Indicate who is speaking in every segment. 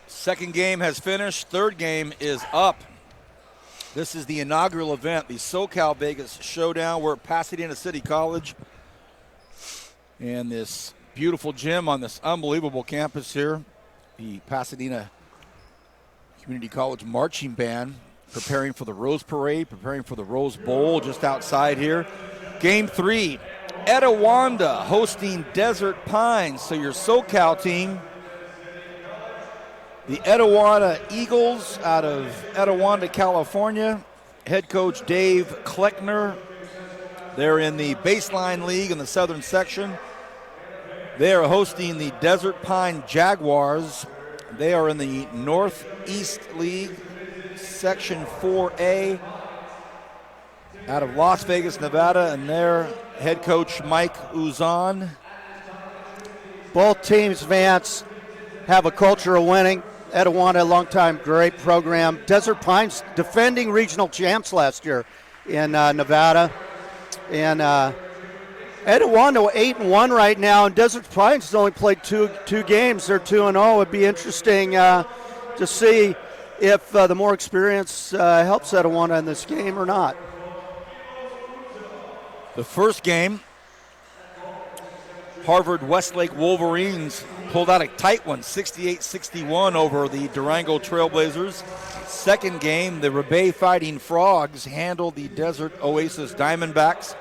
Speaker 1: Second game has finished. Third game is up. This is the inaugural event, the SoCal Vegas Showdown. We're at Pasadena City College. And this beautiful gym on this unbelievable campus here. The Pasadena Community College Marching Band preparing for the Rose Parade, preparing for the Rose Bowl just outside here. Game 3, Etiwanda hosting Desert Pines. So your SoCal team, the Etiwanda Eagles out of Etiwanda, California. Head coach Dave Kleckner. They're in the Baseline League in the Southern Section. They are hosting the Desert Pine Jaguars. They are in the Northeast League, Section 4A, out of Las Vegas, Nevada, and their head coach Mike Uzan.
Speaker 2: Both teams, Vance, have a culture of winning. Etiwanda, a long-time great program. Desert Pines defending regional champs last year in Nevada. And Etiwanda 8-1 right now, and Desert Pines has only played two games. They're 2-0. It'd be interesting to see if the more experience helps Etiwanda in this game or not.
Speaker 1: The first game Harvard Westlake Wolverines pulled out a tight one, 68-61 over the Durango Trailblazers. Second game, the Rebay Fighting Frogs handled the Desert Oasis Diamondbacks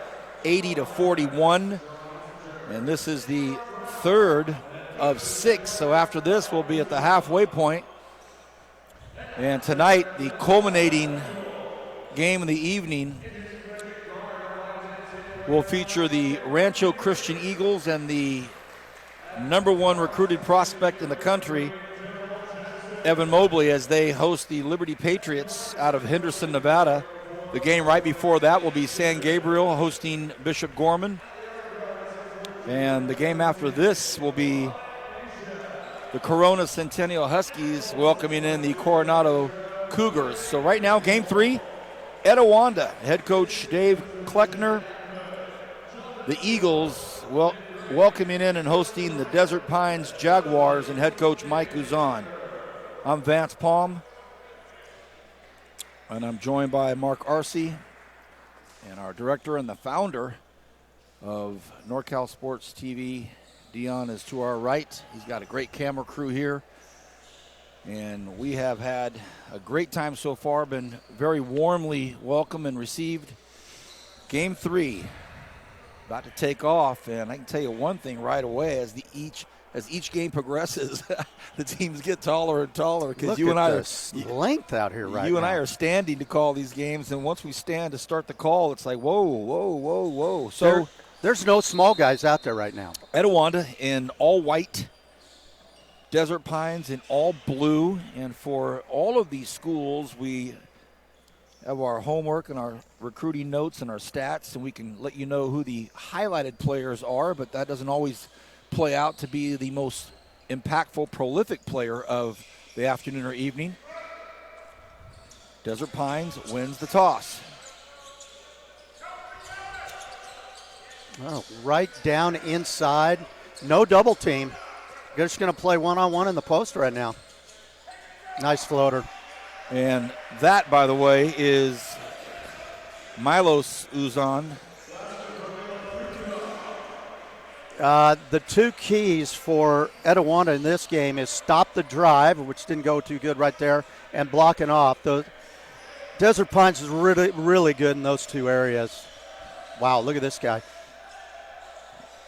Speaker 1: 80-41. And this is the third of 6. So after this, we'll be at the halfway point. And tonight, the culminating game of the evening will feature the Rancho Christian Eagles and the #1 recruited prospect in the country, Evan Mobley, as they host the Liberty Patriots out of Henderson, Nevada. The game right before that will be San Gabriel hosting Bishop Gorman. And the game after this will be the Corona Centennial Huskies welcoming in the Coronado Cougars. So right now, game 3, Etiwanda, head coach Dave Kleckner. The Eagles welcoming in and hosting the Desert Pines Jaguars and head coach Mike Uzan. I'm Vance Palm, and I'm joined by Mark Arce, and our director and the founder of NorCal Sports TV. Dion is to our right. He's got a great camera crew here, and we have had a great time so far, been very warmly welcomed and received. Game 3 about to take off, and I can tell you one thing right away: as each game progresses, the teams get taller and taller. Because you and I are
Speaker 2: length out here right now.
Speaker 1: You and I are standing to call these games, and once we stand to start the call, it's like whoa, whoa, whoa, whoa. So
Speaker 2: there's no small guys out there right now.
Speaker 1: Etiwanda in all white, Desert Pines in all blue, and for all of these schools, we have our homework and our recruiting notes and our stats, and we can let you know who the highlighted players are, but that doesn't always play out to be the most impactful, prolific player of the afternoon or evening. Desert Pines wins the toss.
Speaker 2: Oh, right down inside. No double team. They're just going to play one-on-one in the post right now. Nice floater.
Speaker 1: And that, by the way, is Milos Uzan.
Speaker 2: The two keys for Etiwanda in this game is stop the drive, which didn't go too good right there, and blocking off. The Desert Pines is really, really good in those two areas. Wow, look at this guy.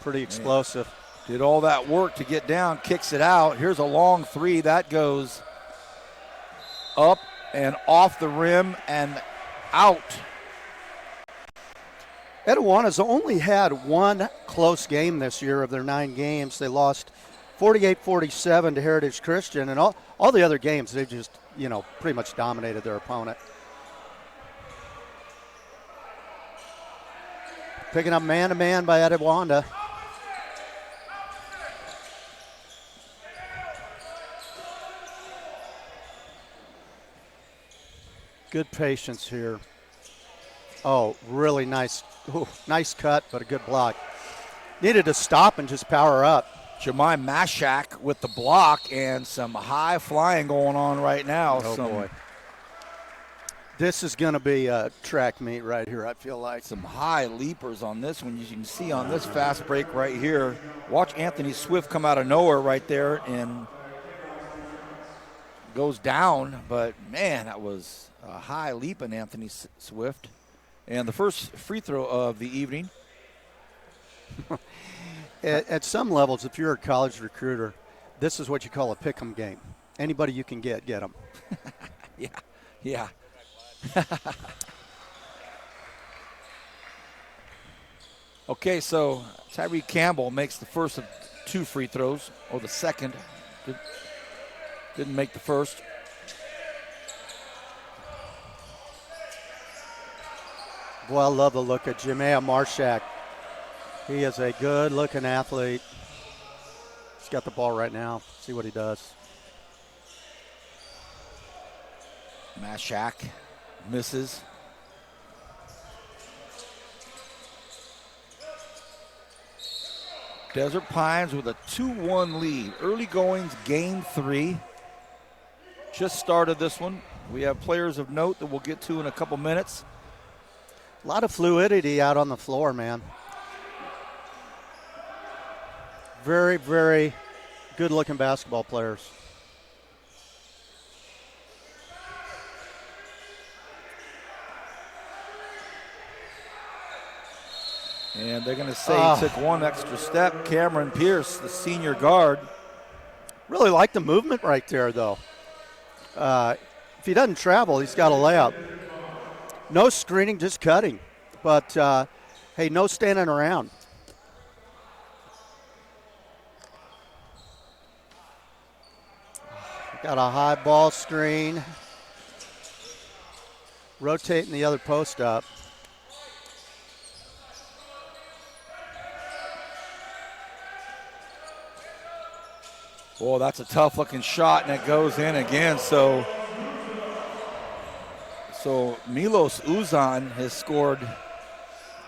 Speaker 2: Pretty explosive.
Speaker 1: Did all that work to get down, kicks it out. Here's a long 3. That goes up and off the rim and out.
Speaker 2: Etiwanda's only had one close game this year of their 9 games. They lost 48-47 to Heritage Christian, and all the other games they just, pretty much dominated their opponent. Picking up man-to-man by Etiwanda. Good patience here. Oh, really nice. Ooh, nice cut, but a good block. Needed to stop and just power up.
Speaker 1: Jemai Mashak with the block and some high flying going on right now.
Speaker 2: Oh, boy. This is going to be a track meet right here, I feel like.
Speaker 1: Some high leapers on this one. You can see on this fast break right here. Watch Anthony Swift come out of nowhere right there and goes down. But, man, that was a high leap in Anthony Swift. And the first free throw of the evening.
Speaker 2: At some levels, if you're a college recruiter, this is what you call a pick-em game. Anybody you can get them.
Speaker 1: Yeah. Okay, so Tyree Campbell makes the first of 2 free throws, or the second. Didn't make the first.
Speaker 2: Boy, I love the look at Jemai Marshak. He is a good-looking athlete. He's got the ball right now. See what he does.
Speaker 1: Mashak misses. Desert Pines with a 2-1 lead. Early goings, game 3. Just started this one. We have players of note that we'll get to in a couple minutes.
Speaker 2: A lot of fluidity out on the floor, man. Very, very good-looking basketball players.
Speaker 1: And they're going to say he took one extra step. Cameron Pierce, the senior guard.
Speaker 2: Really like the movement right there, though. If he doesn't travel, he's got a layup. No screening, just cutting. But, hey, no standing around. Got a high ball screen. Rotating the other post up.
Speaker 1: Boy, that's a tough-looking shot, and it goes in again. So Milos Uzan has scored.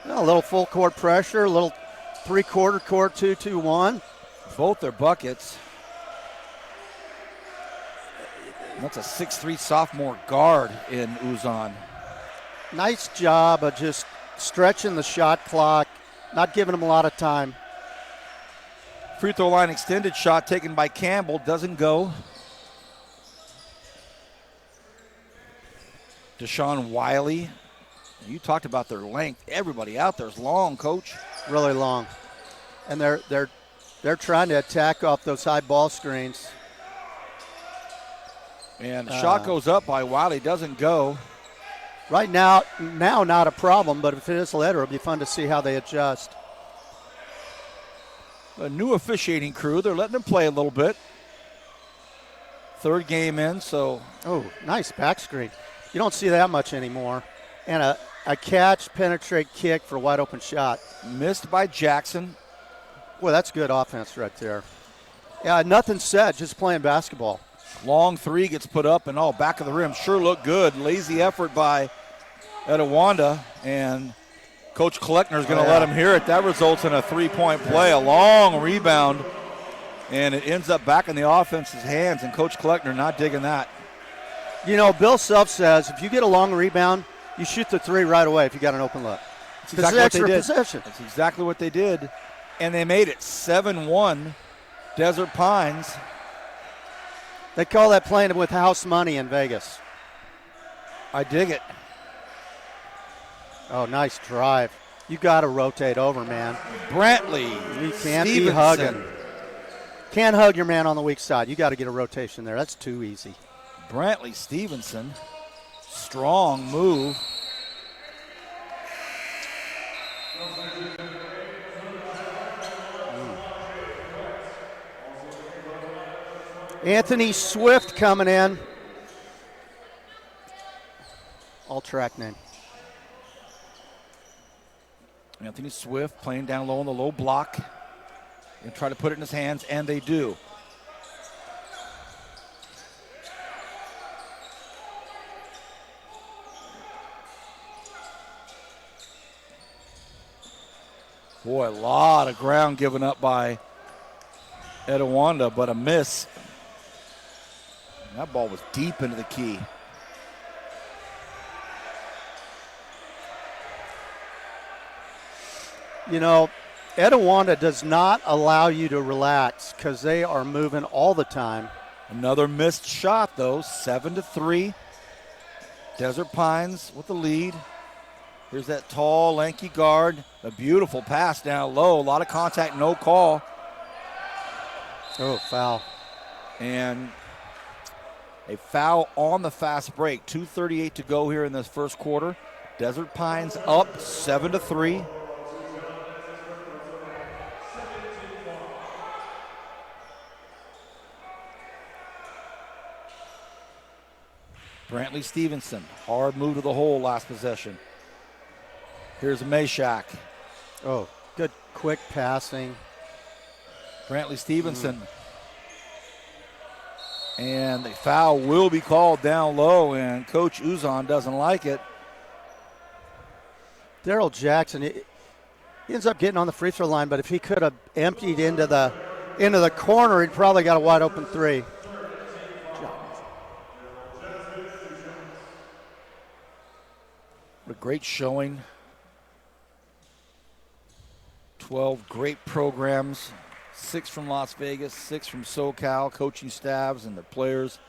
Speaker 2: A little full court pressure, a little three-quarter court 2-2-1.
Speaker 1: Both their buckets. That's a 6'3" sophomore guard in Uzan.
Speaker 2: Nice job of just stretching the shot clock, not giving him a lot of time.
Speaker 1: Free throw line extended shot taken by Campbell, doesn't go. Deshaun Wiley. You talked about their length. Everybody out there is long, Coach.
Speaker 2: Really long. And they're trying to attack off those high ball screens.
Speaker 1: And the shot goes up by Wiley, doesn't go.
Speaker 2: Right now not a problem, but if it is later, it'll be fun to see how they adjust.
Speaker 1: A new officiating crew. They're letting them play a little bit. Third game in, so.
Speaker 2: Oh, nice back screen. You don't see that much anymore. And a catch, penetrate, kick for a wide open shot.
Speaker 1: Missed by Jackson.
Speaker 2: Boy, that's good offense right there. Yeah, nothing said, just playing basketball.
Speaker 1: Long three gets put up, and back of the rim. Sure looked good. Lazy effort by Etiwanda, and Coach Kleckner is going to let him hear it. That results in a three-point play, a long rebound, and it ends up back in the offense's hands, and Coach Kleckner not digging that.
Speaker 2: You know, Bill Self says if you get a long rebound, you shoot the three right away if you got an open look.
Speaker 1: That's exactly what they did.
Speaker 2: Possession.
Speaker 1: That's exactly what they did, and they made it 7-1 Desert Pines.
Speaker 2: They call that playing with house money in Vegas.
Speaker 1: I dig it.
Speaker 2: Oh, nice drive. You got to rotate over, man.
Speaker 1: Brantley.
Speaker 2: You can't be hugging. Can't hug your man on the weak side. You got to get a rotation there. That's too easy.
Speaker 1: Brantley Stevenson. Strong move.
Speaker 2: Anthony Swift coming in. All track name.
Speaker 1: Anthony Swift playing down low on the low block and try to put it in his hands, and they do. Boy, a lot of ground given up by Etiwanda, but a miss. That ball was deep into the key.
Speaker 2: You know, Etiwanda does not allow you to relax because they are moving all the time.
Speaker 1: Another missed shot, though, 7-3. Desert Pines with the lead. Here's that tall, lanky guard. A beautiful pass down low. A lot of contact, no call.
Speaker 2: Oh, foul.
Speaker 1: And a foul on the fast break. 2:38 to go here in this first quarter. Desert Pines up 7-3. Brantley Stevenson, hard move to the hole last possession. Here's Meshack.
Speaker 2: Oh, good quick passing.
Speaker 1: Brantley Stevenson. And the foul will be called down low, and Coach Uzan doesn't like it.
Speaker 2: Daryl Jackson, he ends up getting on the free throw line, but if he could have emptied into the corner, he'd probably got a wide open three.
Speaker 1: What a great showing. 12 great programs, 6 from Las Vegas, 6 from SoCal, coaching staffs and the players.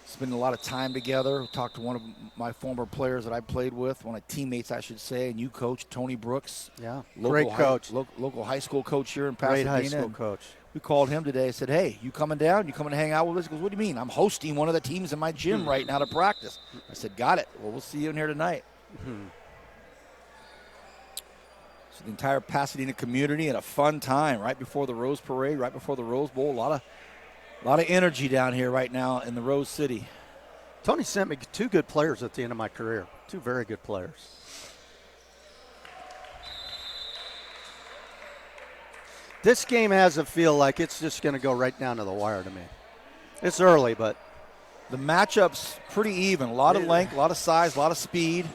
Speaker 1: Spending a lot of time together. Talked to one of my former players that I played with, one of my teammates, I should say, and you coach, Tony Brooks.
Speaker 2: Yeah, great coach.
Speaker 1: Local high school coach here in Pasadena.
Speaker 2: Great high school coach.
Speaker 1: We called him today. I said, hey, you coming down? You coming to hang out with us? He goes, what do you mean? I'm hosting one of the teams in my gym right now to practice. I said, got it. Well, we'll see you in here tonight. So the entire Pasadena community and a fun time right before the Rose Parade, right before the Rose Bowl. A lot of energy down here right now in the Rose City.
Speaker 2: Tony sent me 2 good players at the end of my career. 2 very good players. This game has a feel like it's just going to go right down to the wire to me. It's early, but
Speaker 1: the matchup's pretty even. A lot of length, a lot of size, a lot of speed.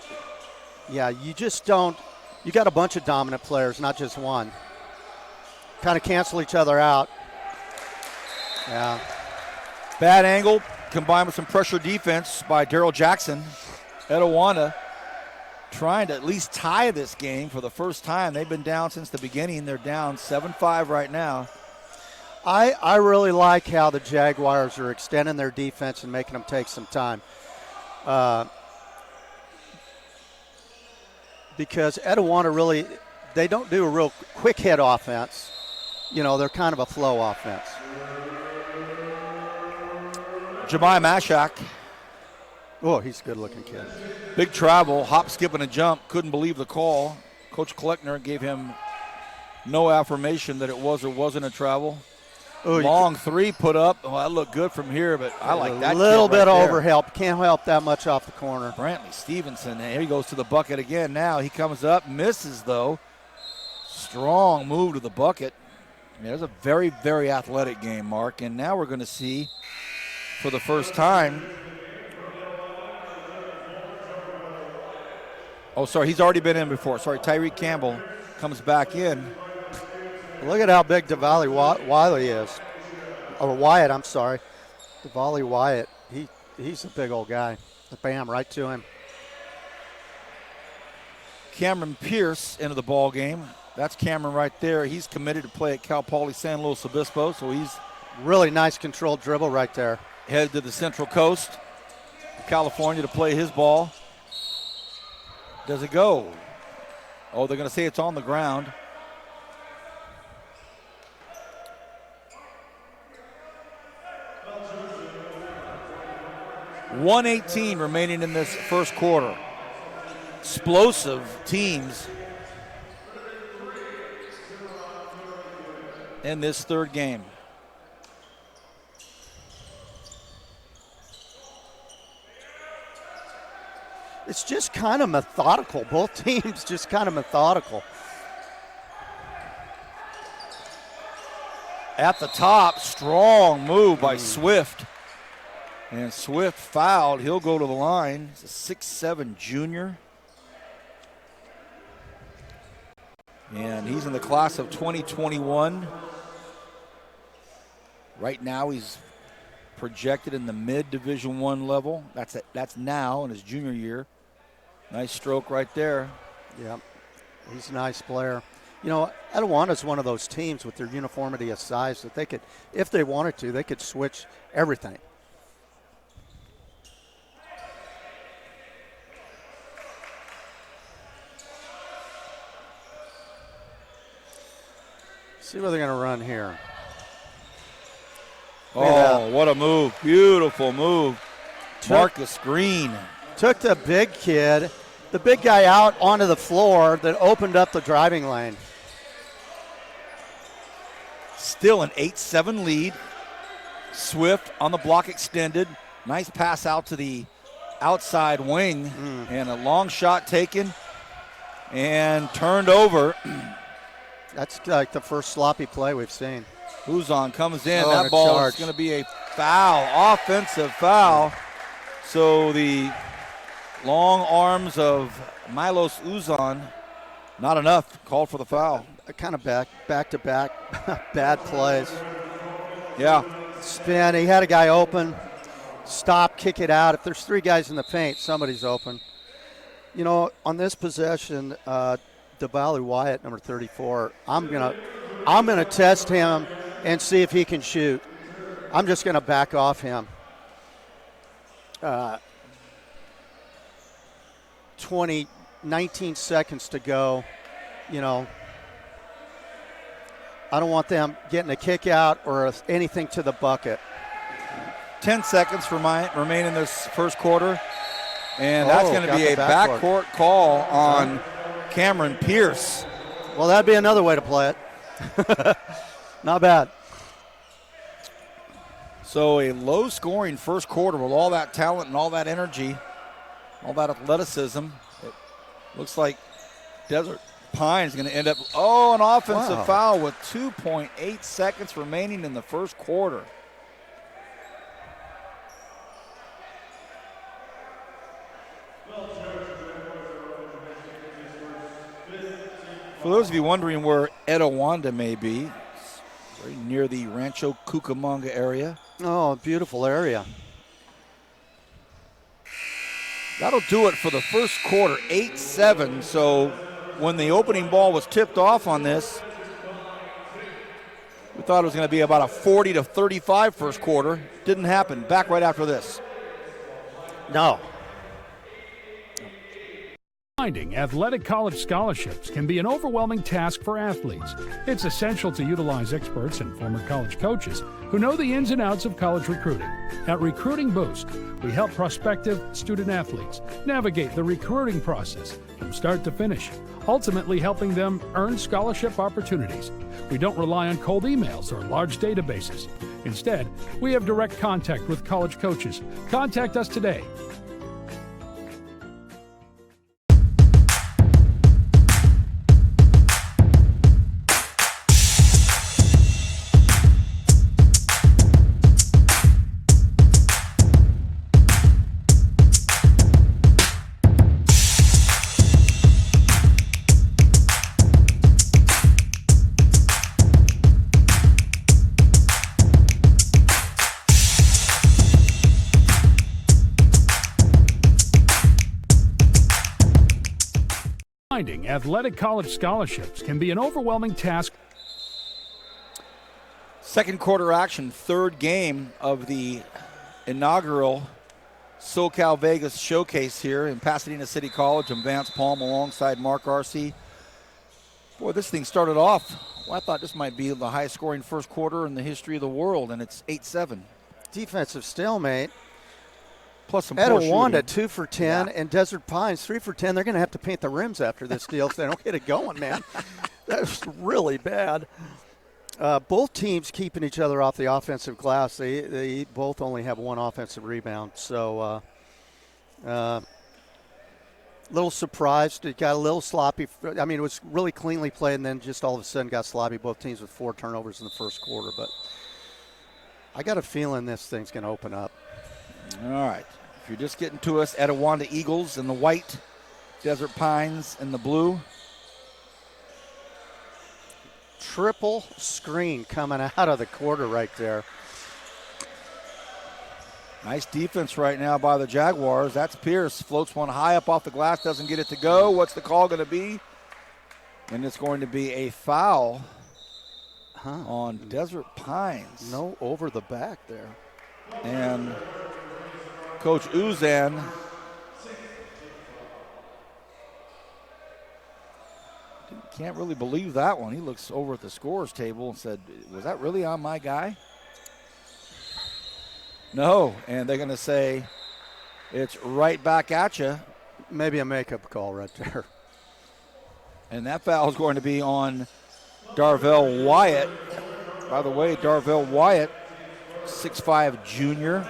Speaker 2: Yeah, you just don't. You got a bunch of dominant players, not just one. Kind of cancel each other out. Yeah.
Speaker 1: Bad angle combined with some pressure defense by Daryl Jackson. Etiwanda trying to at least tie this game for the first time. They've been down since the beginning. They're down 7-5 right now.
Speaker 2: I really like how the Jaguars are extending their defense and making them take some time. Because Etiwanda really, they don't do a real quick hit offense. You know, they're kind of a flow offense.
Speaker 1: Jemiah Mashak.
Speaker 2: Oh, he's a good-looking kid.
Speaker 1: Big travel, hop, skip, and a jump. Couldn't believe the call. Coach Kleckner gave him no affirmation that it was or wasn't a travel.
Speaker 2: Ooh,
Speaker 1: long 3 put up. Oh, that looked good from here, but I like that.
Speaker 2: A little bit
Speaker 1: right
Speaker 2: overhelp. Can't help that much off the corner.
Speaker 1: Brantley Stevenson. Here he goes to the bucket again now. He comes up, misses though. Strong move to the bucket. Yeah, it was a very, very athletic game, Mark. And now we're going to see for the first time. Oh, sorry, he's already been in before. Sorry, Tyreek Campbell comes back in.
Speaker 2: Look at how big Diwali Wiley is. Or Wyatt, I'm sorry. Diwali Wyatt. He's a big old guy. Bam, right to him.
Speaker 1: Cameron Pierce into the ball game. That's Cameron right there. He's committed to play at Cal Poly San Luis Obispo, so he's
Speaker 2: really nice controlled dribble right there.
Speaker 1: Headed to the Central Coast, California, to play his ball. Does it go? Oh, they're going to say it's on the ground. .118 remaining in this first quarter. Explosive teams in this third game.
Speaker 2: It's just kind of methodical. Both teams just kind of methodical.
Speaker 1: At the top, strong move by Swift. And Swift fouled. He'll go to the line. He's a 6'7" junior. And he's in the class of 2021. Right now he's projected in the mid-Division I level. That's now in his junior year. Nice stroke right there.
Speaker 2: Yep, he's a nice player. You know, Etiwanda is one of those teams with their uniformity of size that they could, if they wanted to, they could switch everything. See what they're going to run here.
Speaker 1: Oh, what a move. Beautiful move. Marcus Green.
Speaker 2: Took the big kid, the big guy out onto the floor that opened up the driving lane.
Speaker 1: Still an 8-7 lead. Swift on the block extended. Nice pass out to the outside wing. And a long shot taken and turned over.
Speaker 2: That's like the first sloppy play we've seen.
Speaker 1: Uzan comes in. That ball is going to be a foul, offensive foul. So the long arms of Milos Uzan, not enough, called for the foul.
Speaker 2: Kind of back-to-back bad plays.
Speaker 1: Yeah.
Speaker 2: Spin, he had a guy open. Stop, kick it out. If there's 3 guys in the paint, somebody's open. You know, on this possession, Diwali Wyatt, number 34, I'm I'm going to test him and see if he can shoot. I'm just going to back off him. 19 seconds to go. You know, I don't want them getting a kick out or anything to the bucket.
Speaker 1: 10 seconds remain in this first quarter. And that's going to be a backcourt call on Cameron Pierce.
Speaker 2: Well, that'd be another way to play it. Not bad.
Speaker 1: So a low-scoring first quarter with all that talent and all that energy, all that athleticism. It looks like Desert Pine is going to end up, an offensive foul with 2.8 seconds remaining in the first quarter. For those of you wondering where Etiwanda may be, it's very near the Rancho Cucamonga area.
Speaker 2: Oh, beautiful area.
Speaker 1: That'll do it for the first quarter, 8-7. So when the opening ball was tipped off on this, we thought it was going to be about a 40-35 first quarter. Didn't happen. Back right after this.
Speaker 2: No.
Speaker 3: Finding athletic college scholarships can be an overwhelming task for athletes. It's essential to utilize experts and former college coaches who know the ins and outs of college recruiting. At Recruiting Boost, we help prospective student athletes navigate the recruiting process from start to finish, ultimately helping them earn scholarship opportunities. We don't rely on cold emails or large databases. Instead, we have direct contact with college coaches. Contact us today. Finding athletic college scholarships can be an overwhelming task.
Speaker 1: Second quarter action, third game of the inaugural SoCal Vegas showcase here in Pasadena City College and Vance Palm alongside Mark Arcee. Boy, this thing started off, I thought this might be the highest scoring first quarter in the history of the world, and it's 8-7.
Speaker 2: Defensive stalemate.
Speaker 1: Plus some
Speaker 2: Etiwanda 2 for 10 and Desert Pines 3 for 10. They're going to have to paint the rims after this deal if they don't get it going, man. That's really bad. Both teams keeping each other off the offensive glass. They both only have one offensive rebound. So little surprised. It got a little sloppy. I mean, it was really cleanly played, and then just all of a sudden got sloppy. Both teams with 4 turnovers in the first quarter. But I got a feeling this thing's going to open up.
Speaker 1: All right. If you're just getting to us, Etiwanda Eagles in the white, Desert Pines in the blue.
Speaker 2: Triple screen coming out of the quarter right there.
Speaker 1: Nice defense right now by the Jaguars. That's Pierce. Floats one high up off the glass, doesn't get it to go. What's the call going to be? And it's going to be a foul on Desert Pines.
Speaker 2: No over the back there.
Speaker 1: And Coach Uzan can't really believe that one. He looks over at the scorer's table and said, was that really on my guy? No, and they're going to say it's right back at you.
Speaker 2: Maybe a makeup call right there.
Speaker 1: And that foul is going to be on Darvell Wyatt. By the way, Darvell Wyatt, 6'5" junior.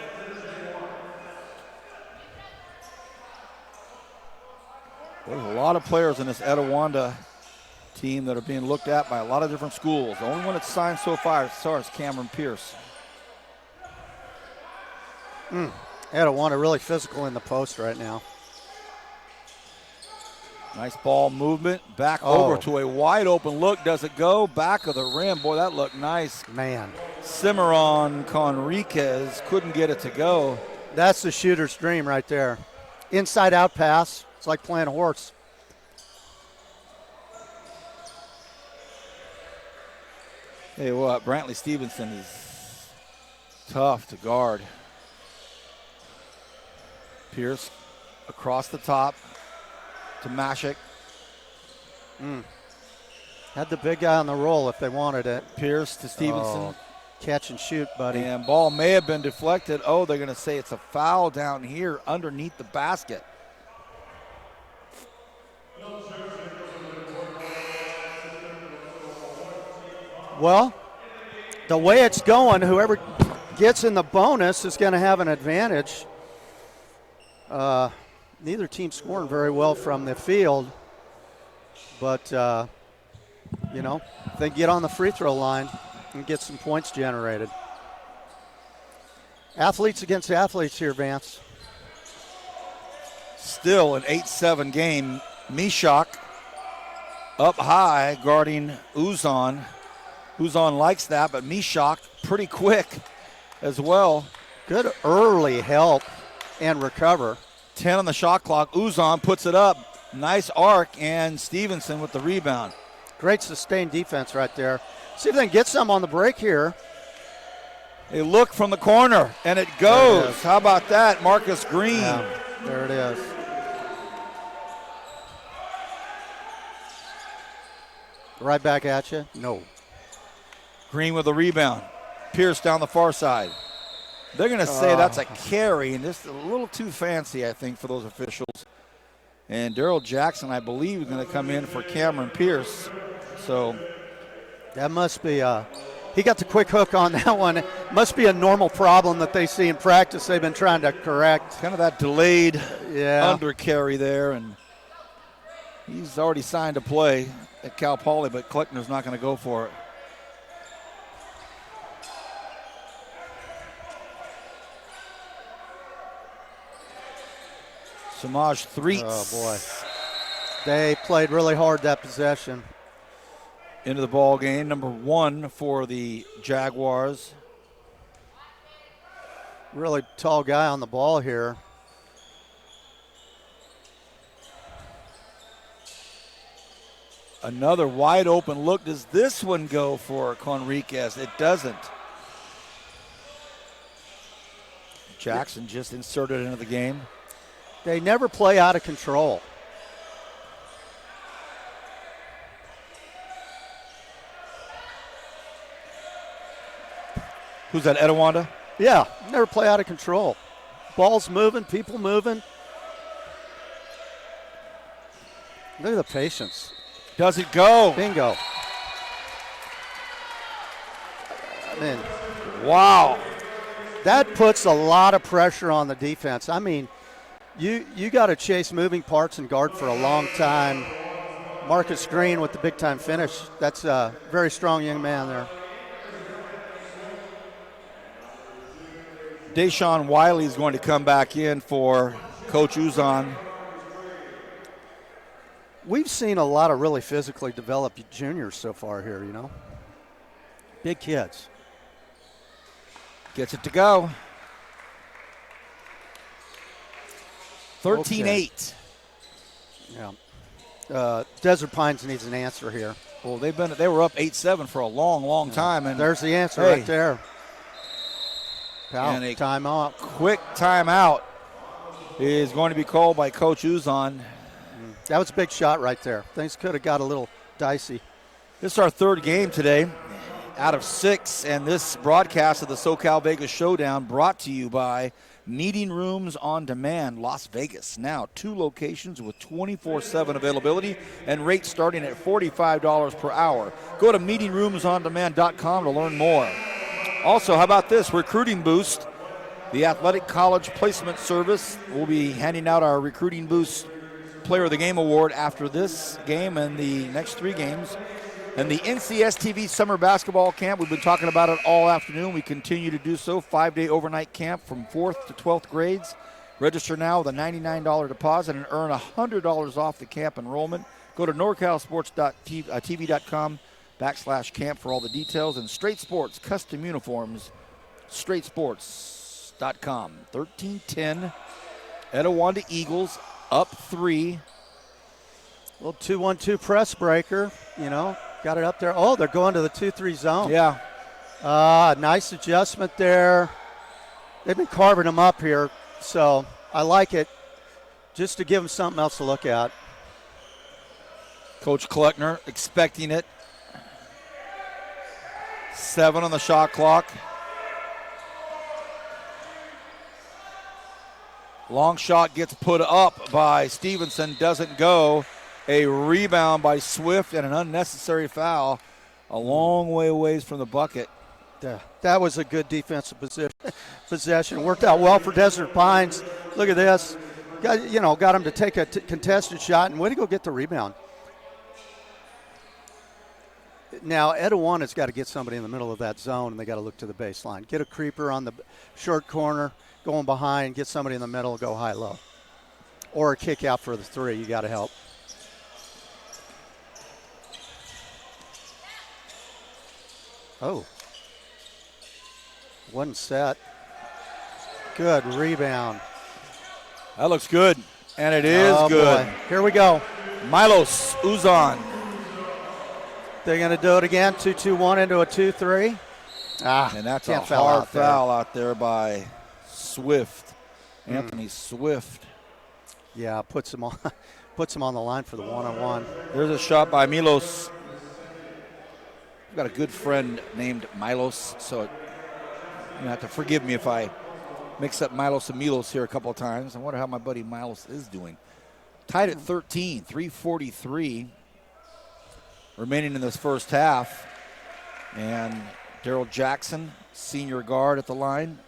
Speaker 1: There's a lot of players in this Etiwanda team that are being looked at by a lot of different schools. The only one that's signed so far is Cameron Pierce.
Speaker 2: Etiwanda really physical in the post right now.
Speaker 1: Nice ball movement. Back over to a wide open look. Does it go? Back of the rim. Boy, that looked nice.
Speaker 2: Man.
Speaker 1: Cimarron Conriquez couldn't get it to go.
Speaker 2: That's the shooter's dream right there. Inside out pass. It's like playing a horse.
Speaker 1: Hey, what? Brantley Stevenson is tough to guard. Pierce across the top to Mashik.
Speaker 2: Had the big guy on the roll if they wanted it.
Speaker 1: Pierce to Stevenson.
Speaker 2: Oh, catch and shoot, buddy.
Speaker 1: And ball may have been deflected. Oh, they're going to say it's a foul down here underneath the basket.
Speaker 2: Well, the way it's going, whoever gets in the bonus is going to have an advantage. Neither team scoring very well from the field, but, if they get on the free throw line and get some points generated. Athletes against athletes here, Vance.
Speaker 1: Still an 8-7 game. Mishak up high guarding Uzan. Uzan likes that, but Mishak pretty quick as well.
Speaker 2: Good early help and recover.
Speaker 1: 10 on the shot clock. Uzan puts it up. Nice arc, and Stevenson with the rebound.
Speaker 2: Great sustained defense right there. See if they can get some on the break here.
Speaker 1: A look from the corner, and it goes. How about that, Marcus Green?
Speaker 2: Yeah, there it is. Right back at you? No.
Speaker 1: Green with a rebound. Pierce down the far side. They're going to say that's a carry, and just a little too fancy, I think, for those officials. And Daryl Jackson, I believe, is going to come in for Cameron Pierce. So
Speaker 2: that must be he got the quick hook on that one. Must be a normal problem that they see in practice they've been trying to correct.
Speaker 1: Kind of that delayed under carry there, and he's already signed to play at Cal Poly, but Kleckner's not going to go for it. Samaj Threets.
Speaker 2: Oh, boy. They played really hard that possession.
Speaker 1: Into the ball game, number 1 for the Jaguars.
Speaker 2: Really tall guy on the ball here.
Speaker 1: Another wide open look. Does this one go for Conriquez? It doesn't. Jackson just inserted into the game.
Speaker 2: They never play out of control.
Speaker 1: Who's that, Etiwanda?
Speaker 2: Yeah, never play out of control. Ball's moving, people moving. Look at the patience.
Speaker 1: Does it go?
Speaker 2: Bingo. I mean,
Speaker 1: wow.
Speaker 2: That puts a lot of pressure on the defense. I mean, you got to chase moving parts and guard for a long time. Marcus Green with the big-time finish. That's a very strong young man there.
Speaker 1: Deshaun Wiley is going to come back in for Coach Uzan.
Speaker 2: We've seen a lot of really physically developed juniors so far here, you know. Big kids.
Speaker 1: Gets it to go. 13-8.
Speaker 2: Yeah. Desert Pines needs an answer here.
Speaker 1: Well, they were up 8-7 for a long time, and
Speaker 2: there's the answer right there.
Speaker 1: And a
Speaker 2: timeout.
Speaker 1: Quick timeout is going to be called by Coach Uzan.
Speaker 2: That was a big shot right there. Things could have got a little dicey.
Speaker 1: This is our third game today out of 6, and this broadcast of the SoCal Vegas Showdown brought to you by Meeting Rooms on Demand, Las Vegas. Now 2 locations with 24/7 availability and rates starting at $45 per hour. Go to meetingroomsondemand.com to learn more. Also, how about this? Recruiting Boost. The Athletic College Placement Service will be handing out our Recruiting Boost Player of the Game Award after this game and the next 3 games. And the NCSTV Summer Basketball Camp, we've been talking about it all afternoon. We continue to do so. 5-day overnight camp from 4th to 12th grades. Register now with a $99 deposit and earn $100 off the camp enrollment. Go to norcalsports.tv.com/camp for all the details. And Straight Sports Custom Uniforms, straightsports.com. 13-10, Etiwanda Eagles up 3.
Speaker 2: Little 2-1-2 press breaker, you know. Got it up there. Oh, they're going to the 2-3 zone.
Speaker 1: Yeah.
Speaker 2: Nice adjustment there. They've been carving them up here, so I like it just to give them something else to look at.
Speaker 1: Coach Kleckner expecting it. 7 on the shot clock. Long shot gets put up by Stevenson, doesn't go. A rebound by Swift and an unnecessary foul a long way away from the bucket.
Speaker 2: Yeah, that was a good defensive possession. Worked out well for Desert Pines. Look at this. Got him to take a contested shot, and way to go get the rebound. Now, Etiwanda's got to get somebody in the middle of that zone, and they got to look to the baseline. Get a creeper on the short corner, going behind, get somebody in the middle, go high-low. Or a kick out for the 3. You got to help. Oh. One set. Good rebound.
Speaker 1: That looks good, and it is good.
Speaker 2: Boy. Here we go.
Speaker 1: Milos Uzan.
Speaker 2: They're going to do it again. 2-2-1 into a 2-3.
Speaker 1: And that's a hard foul out there by Swift. Anthony Swift.
Speaker 2: Yeah, puts him on the line for the one-on-one.
Speaker 1: There's a shot by Milos. I've got a good friend named Milos, so you have to forgive me if I mix up Milos and Milos here a couple of times. I wonder how my buddy Milos is doing. Tied at 13, 3:43 remaining in this first half. And Daryl Jackson, senior guard at the line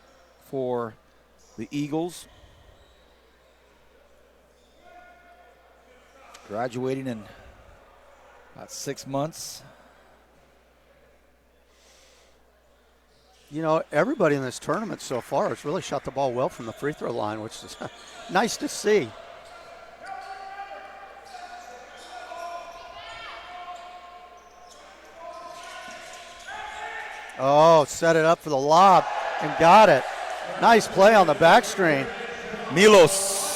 Speaker 1: for the Eagles. Graduating in about 6 months.
Speaker 2: You know, everybody in this tournament so far has really shot the ball well from the free throw line, which is nice to see. Oh, set it up for the lob and got it. Nice play on the back screen.
Speaker 1: Milos.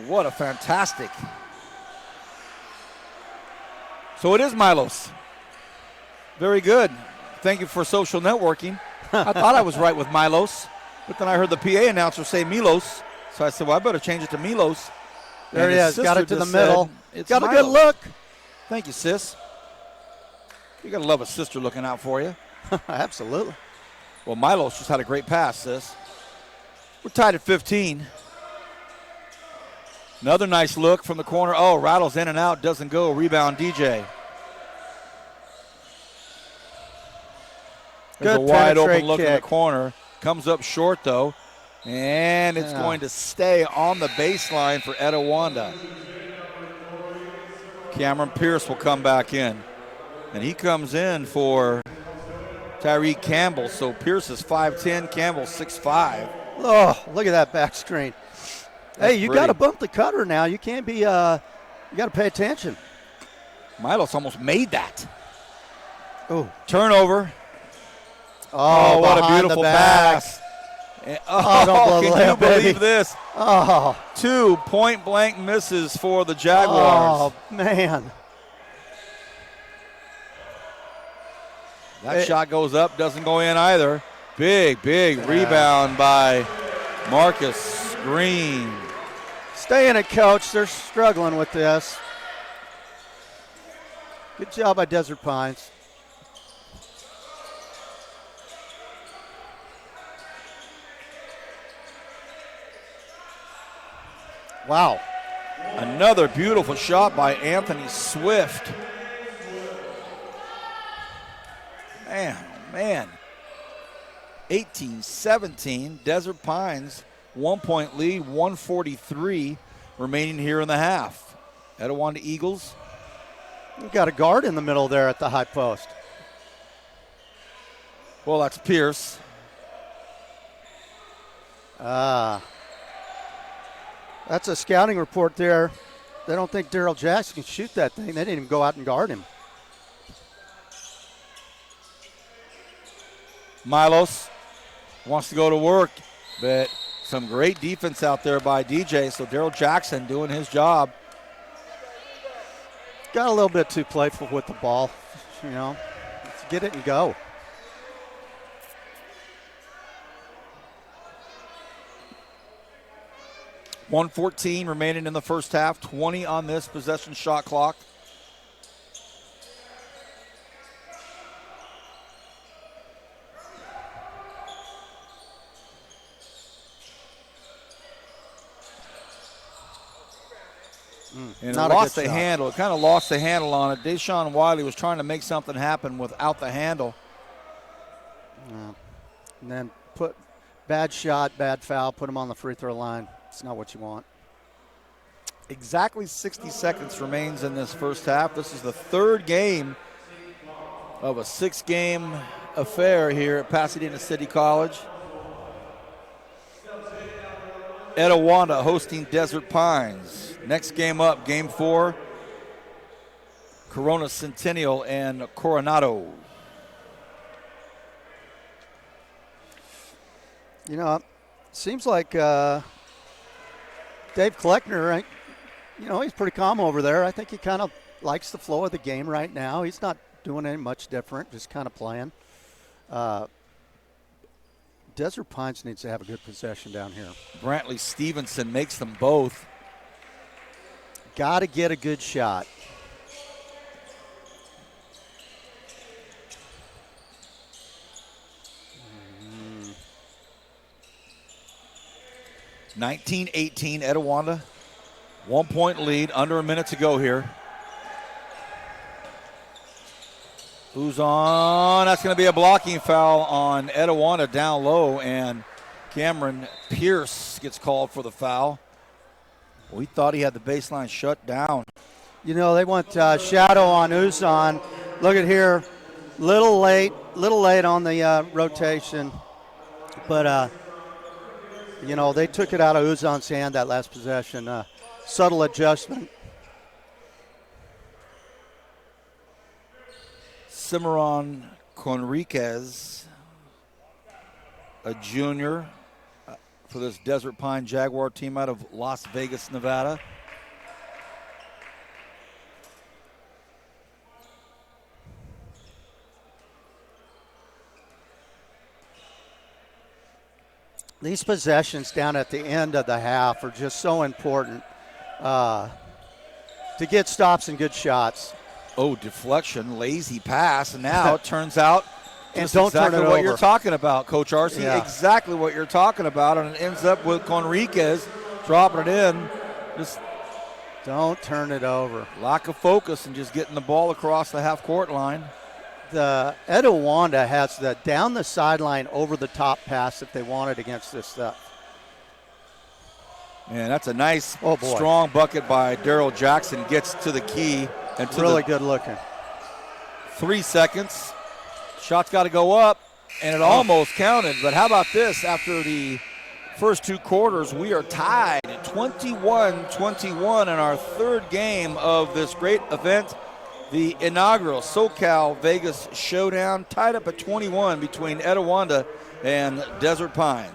Speaker 1: What a fantastic. So it is Milos. Very good. Thank you for social networking. I thought I was right with Milos, but then I heard the PA announcer say Milos. So I said, well, I better change it to Milos.
Speaker 2: There he is. Got it to the middle.
Speaker 1: It's
Speaker 2: got
Speaker 1: Milos.
Speaker 2: A good look.
Speaker 1: Thank you, sis. You got to love a sister looking out for you.
Speaker 2: Absolutely.
Speaker 1: Well, Milos just had a great pass, sis. We're tied at 15. Another nice look from the corner. Oh, rattles in and out, doesn't go. Rebound, DJ. There's a wide open look in the corner. Comes up short, though. And it's going to stay on the baseline for Etiwanda. Cameron Pierce will come back in. And he comes in for Tyreek Campbell. So Pierce is 5'10", Campbell 6'5".
Speaker 2: Oh, look at that back screen.
Speaker 1: That's
Speaker 2: hey, you
Speaker 1: pretty.
Speaker 2: got to bump the cutter now. You can't be, you got to pay attention.
Speaker 1: Milos almost made that.
Speaker 2: Oh.
Speaker 1: Turnover.
Speaker 2: Oh,
Speaker 1: what a beautiful pass.
Speaker 2: Oh,
Speaker 1: can you believe
Speaker 2: baby.
Speaker 1: this?
Speaker 2: Oh.
Speaker 1: 2 point-blank misses for the Jaguars.
Speaker 2: Oh, man.
Speaker 1: That shot goes up, doesn't go in either. Big rebound by Marcus Green.
Speaker 2: Stay in it, coach. They're struggling with this. Good job by Desert Pines. Wow.
Speaker 1: Another beautiful shot by Anthony Swift. Man. 18-17. Desert Pines, 1 point lead, 1:43 remaining here in the half. Etiwanda Eagles.
Speaker 2: You got a guard in the middle there at the high post.
Speaker 1: Well, that's Pierce.
Speaker 2: That's a scouting report there. They don't think Daryl Jackson can shoot that thing. They didn't even go out and guard him.
Speaker 1: Milos wants to go to work, but some great defense out there by DJ. So Daryl Jackson doing his job.
Speaker 2: got a little bit too playful with the ball, you know. Let's get it and go.
Speaker 1: .114 remaining in the first half, 20 on this possession shot clock. And it lost the handle. It kind of lost the handle on it. Deshaun Wiley was trying to make something happen without the handle.
Speaker 2: And then bad shot, bad foul, put him on the free throw line. It's not what you want.
Speaker 1: Exactly 60 seconds remains in this first half. This is the third game of a 6-game affair here at Pasadena City College. Etiwanda hosting Desert Pines. Next game up, game 4, Corona Centennial and Coronado.
Speaker 2: You know, seems like Dave Kleckner, right? You know, he's pretty calm over there. I think he kind of likes the flow of the game right now. He's not doing any much different, just kind of playing. Desert Pines needs to have a good possession down here.
Speaker 1: Brantley Stevenson makes them both.
Speaker 2: Got to get a good shot.
Speaker 1: Mm. 19-18 Etiwanda. 1 point lead, under a minute to go here. Who's on? That's going to be a blocking foul on Etiwanda down low, and Cameron Pierce gets called for the foul. We thought he had the baseline shut down.
Speaker 2: You know, they want shadow on Uzon. Look at here, little late on the rotation. But, you know, they took it out of Uzon's hand that last possession. Subtle adjustment.
Speaker 1: Cimarron Conriquez, a junior for this Desert Pine Jaguar team out of Las Vegas, Nevada.
Speaker 2: These possessions down at the end of the half are just so important to get stops and good shots.
Speaker 1: Oh, deflection, lazy pass, and now it turns out
Speaker 2: and don't
Speaker 1: exactly
Speaker 2: turn it
Speaker 1: what
Speaker 2: over.
Speaker 1: You're talking about, Coach Arce.
Speaker 2: Yeah.
Speaker 1: Exactly what you're talking about, and it ends up with Conriquez dropping it in. Just
Speaker 2: don't turn it over.
Speaker 1: Lack of focus and just getting the ball across the half-court line.
Speaker 2: The Etiwanda has the down the sideline over the top pass if they want it against this stuff.
Speaker 1: Man, that's a nice, strong bucket by Daryl Jackson. Gets to the key. And to
Speaker 2: really good looking.
Speaker 1: 3 seconds. Shot's got to go up, and it almost counted. But how about this? After the first 2 quarters, we are tied at 21-21 in our third game of this great event, the inaugural SoCal Vegas Showdown, tied up at 21 between Etiwanda and Desert Pines.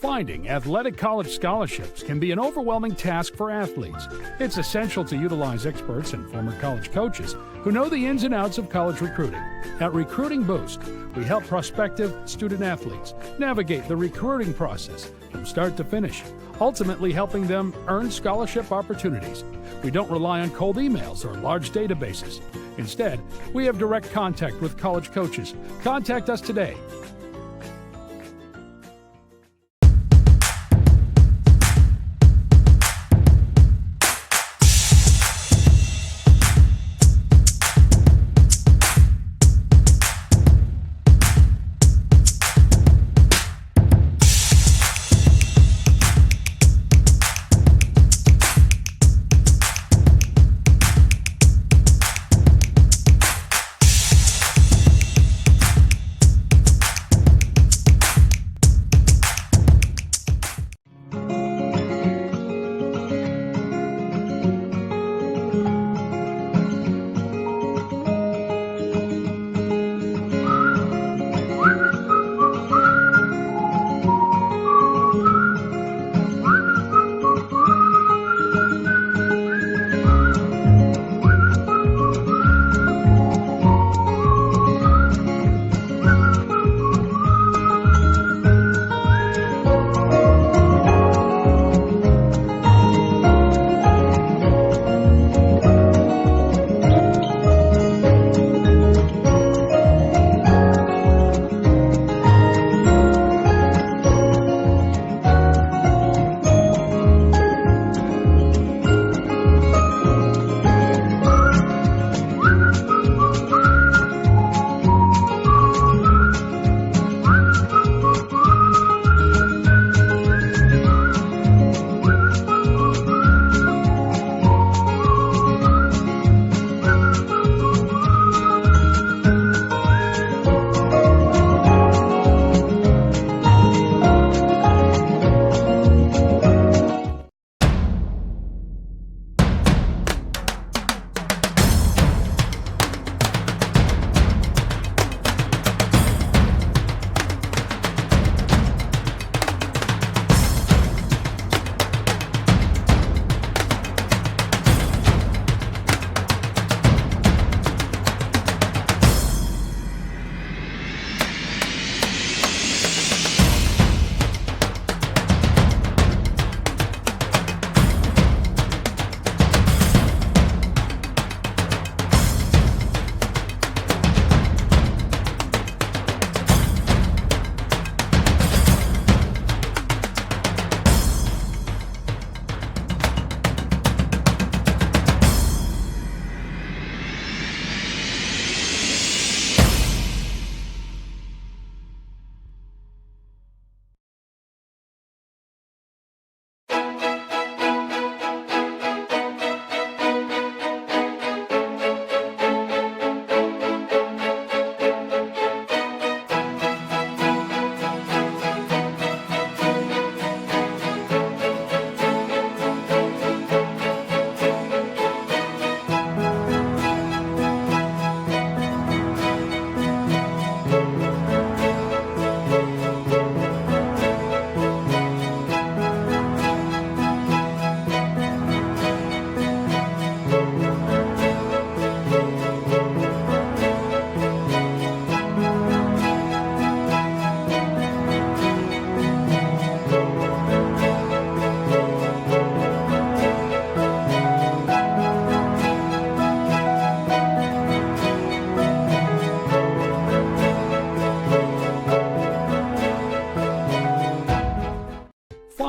Speaker 3: Finding athletic college scholarships can be an overwhelming task for athletes. It's essential to utilize experts and former college coaches who know the ins and outs of college recruiting. At Recruiting Boost, we help prospective student athletes navigate the recruiting process from start to finish, ultimately helping them earn scholarship opportunities. We don't rely on cold emails or large databases. Instead, we have direct contact with college coaches. Contact us today.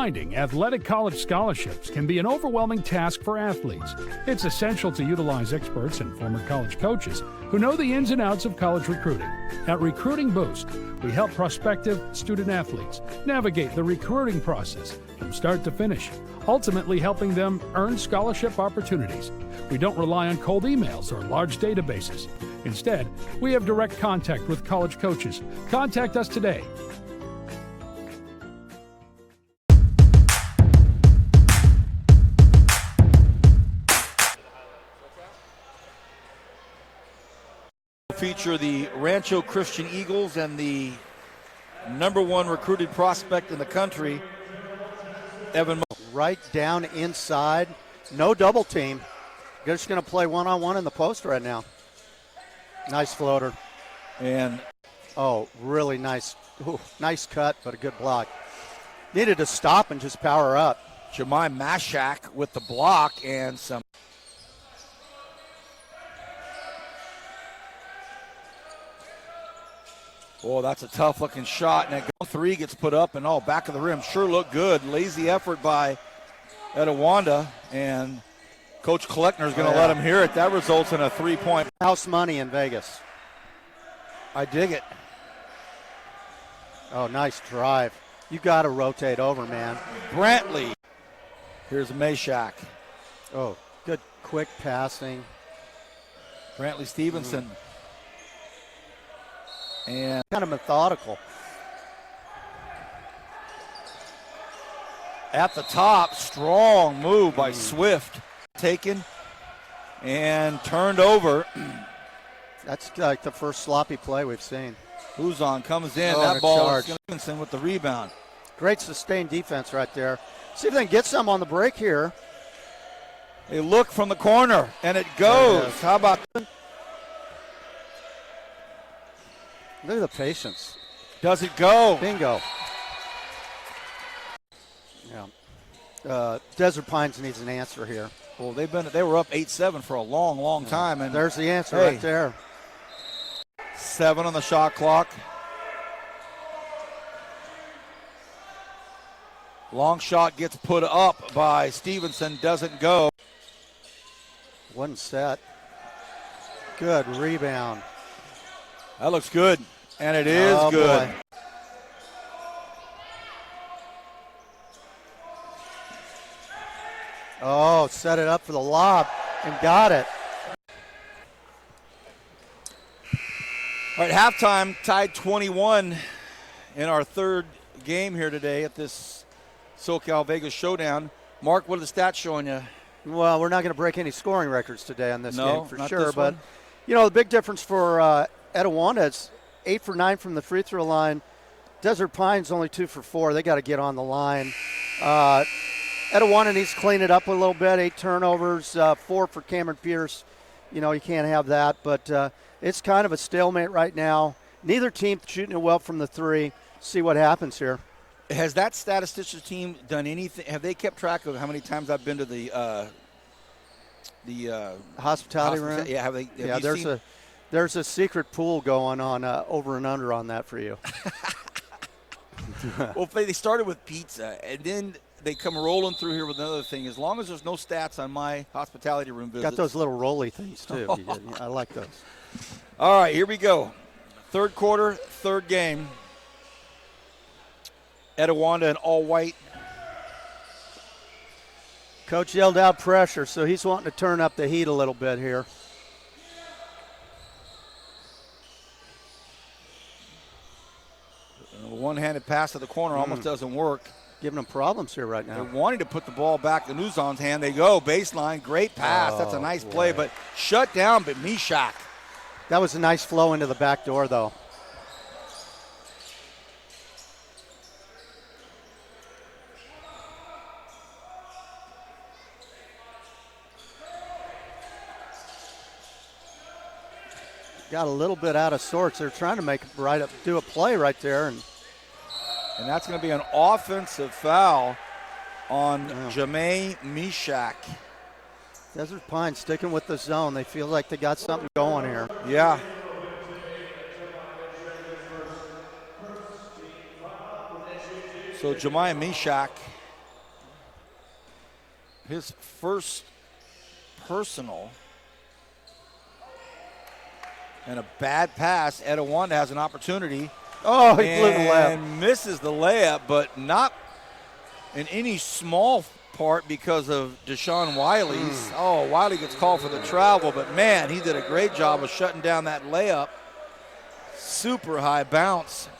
Speaker 3: Finding athletic college scholarships can be an overwhelming task for athletes. It's essential to utilize experts and former college coaches who know the ins and outs of college recruiting. At Recruiting Boost, we help prospective student athletes navigate the recruiting process from start to finish, ultimately helping them earn scholarship opportunities. We don't rely on cold emails or large databases. Instead, we have direct contact with college coaches. Contact us today.
Speaker 1: Feature the Rancho Christian Eagles and the #1 recruited prospect in the country, Evan.
Speaker 2: Right down inside. No double team. They're just going to play one-on-one in the post right now. Nice floater.
Speaker 1: And
Speaker 2: really nice. Ooh, nice cut, but a good block. Needed to stop and just power up.
Speaker 1: Jemai Mashak with the block and some. Oh, that's a tough-looking shot, and that 3 gets put up, and back of the rim. Sure looked good. Lazy effort by Etiwanda, and Coach Kleckner is going to let him hear it. That results in a 3-point.
Speaker 2: House money in Vegas.
Speaker 1: I dig it.
Speaker 2: Oh, nice drive. You got to rotate over, man.
Speaker 1: Brantley. Here's Mashak.
Speaker 2: Oh, good quick passing.
Speaker 1: Brantley Stevenson. And
Speaker 2: kind of methodical.
Speaker 1: At the top, strong move by Swift. Taken and turned over.
Speaker 2: That's like the first sloppy play we've seen.
Speaker 1: Uzon comes in.
Speaker 2: Oh,
Speaker 1: that ball
Speaker 2: charge.
Speaker 1: is Stevenson with the rebound.
Speaker 2: Great sustained defense right there. See if they can get some on the break here.
Speaker 1: They look from the corner, and it goes. How about that?
Speaker 2: Look at the patience.
Speaker 1: Does it go?
Speaker 2: Bingo. Yeah. Desert Pines needs an answer here.
Speaker 1: Well, they were up 8-7 for a long time, and
Speaker 2: there's the answer right there.
Speaker 1: 7 on the shot clock. Long shot gets put up by Stevenson, doesn't go.
Speaker 2: One set. Good rebound.
Speaker 1: That looks good, and it is good.
Speaker 2: Boy. Oh, set it up for the lob and got it.
Speaker 1: All right, halftime, tied 21 in our third game here today at this SoCal Vegas Showdown. Mark, what are the stats showing you?
Speaker 2: Well, we're not going to break any scoring records today on this game for
Speaker 1: not
Speaker 2: sure.
Speaker 1: this
Speaker 2: But,
Speaker 1: one.
Speaker 2: the big difference for Etiwanda is 8 for 9 from the free throw line. Desert Pines only 2 for 4. They got to get on the line. Etiwanda needs to clean it up a little bit. 8 turnovers, 4 for Cameron Pierce. You can't have that. But it's kind of a stalemate right now. Neither team shooting it well from the 3. See what happens here.
Speaker 1: Has that statistician team done anything? Have they kept track of how many times I've been to the
Speaker 2: hospitality room?
Speaker 1: Yeah, have you seen?
Speaker 2: There's a secret pool going on over and under on that for you.
Speaker 1: Well, they started with pizza, and then they come rolling through here with another thing. As long as there's no stats on my hospitality room visits.
Speaker 2: Got those little rolly things, too. I like those.
Speaker 1: All right, here we go. Third quarter, third game. Etiwanda in all white.
Speaker 2: Coach yelled out pressure, so he's wanting to turn up the heat a little bit here.
Speaker 1: A one-handed pass to the corner almost doesn't work.
Speaker 2: Giving them problems here right now.
Speaker 1: They're wanting to put the ball back in Uzon's hand. They go, baseline, great pass. That's a nice play, but shut down by Mishak.
Speaker 2: That was a nice flow into the back door, though. Got a little bit out of sorts. They're trying to do a play right there. And
Speaker 1: that's going to be an offensive foul on Jemai Mishak.
Speaker 2: Desert Pines sticking with the zone. They feel like they got something going here.
Speaker 1: Yeah. So Jemai Mishak, his first personal. And a bad pass. Etiwanda has an opportunity.
Speaker 2: Oh, he blew the layup.
Speaker 1: And misses the layup, but not in any small part because of Deshaun Wiley's. Oh, Wiley gets called for the travel, but, man, he did a great job of shutting down that layup. Super high bounce.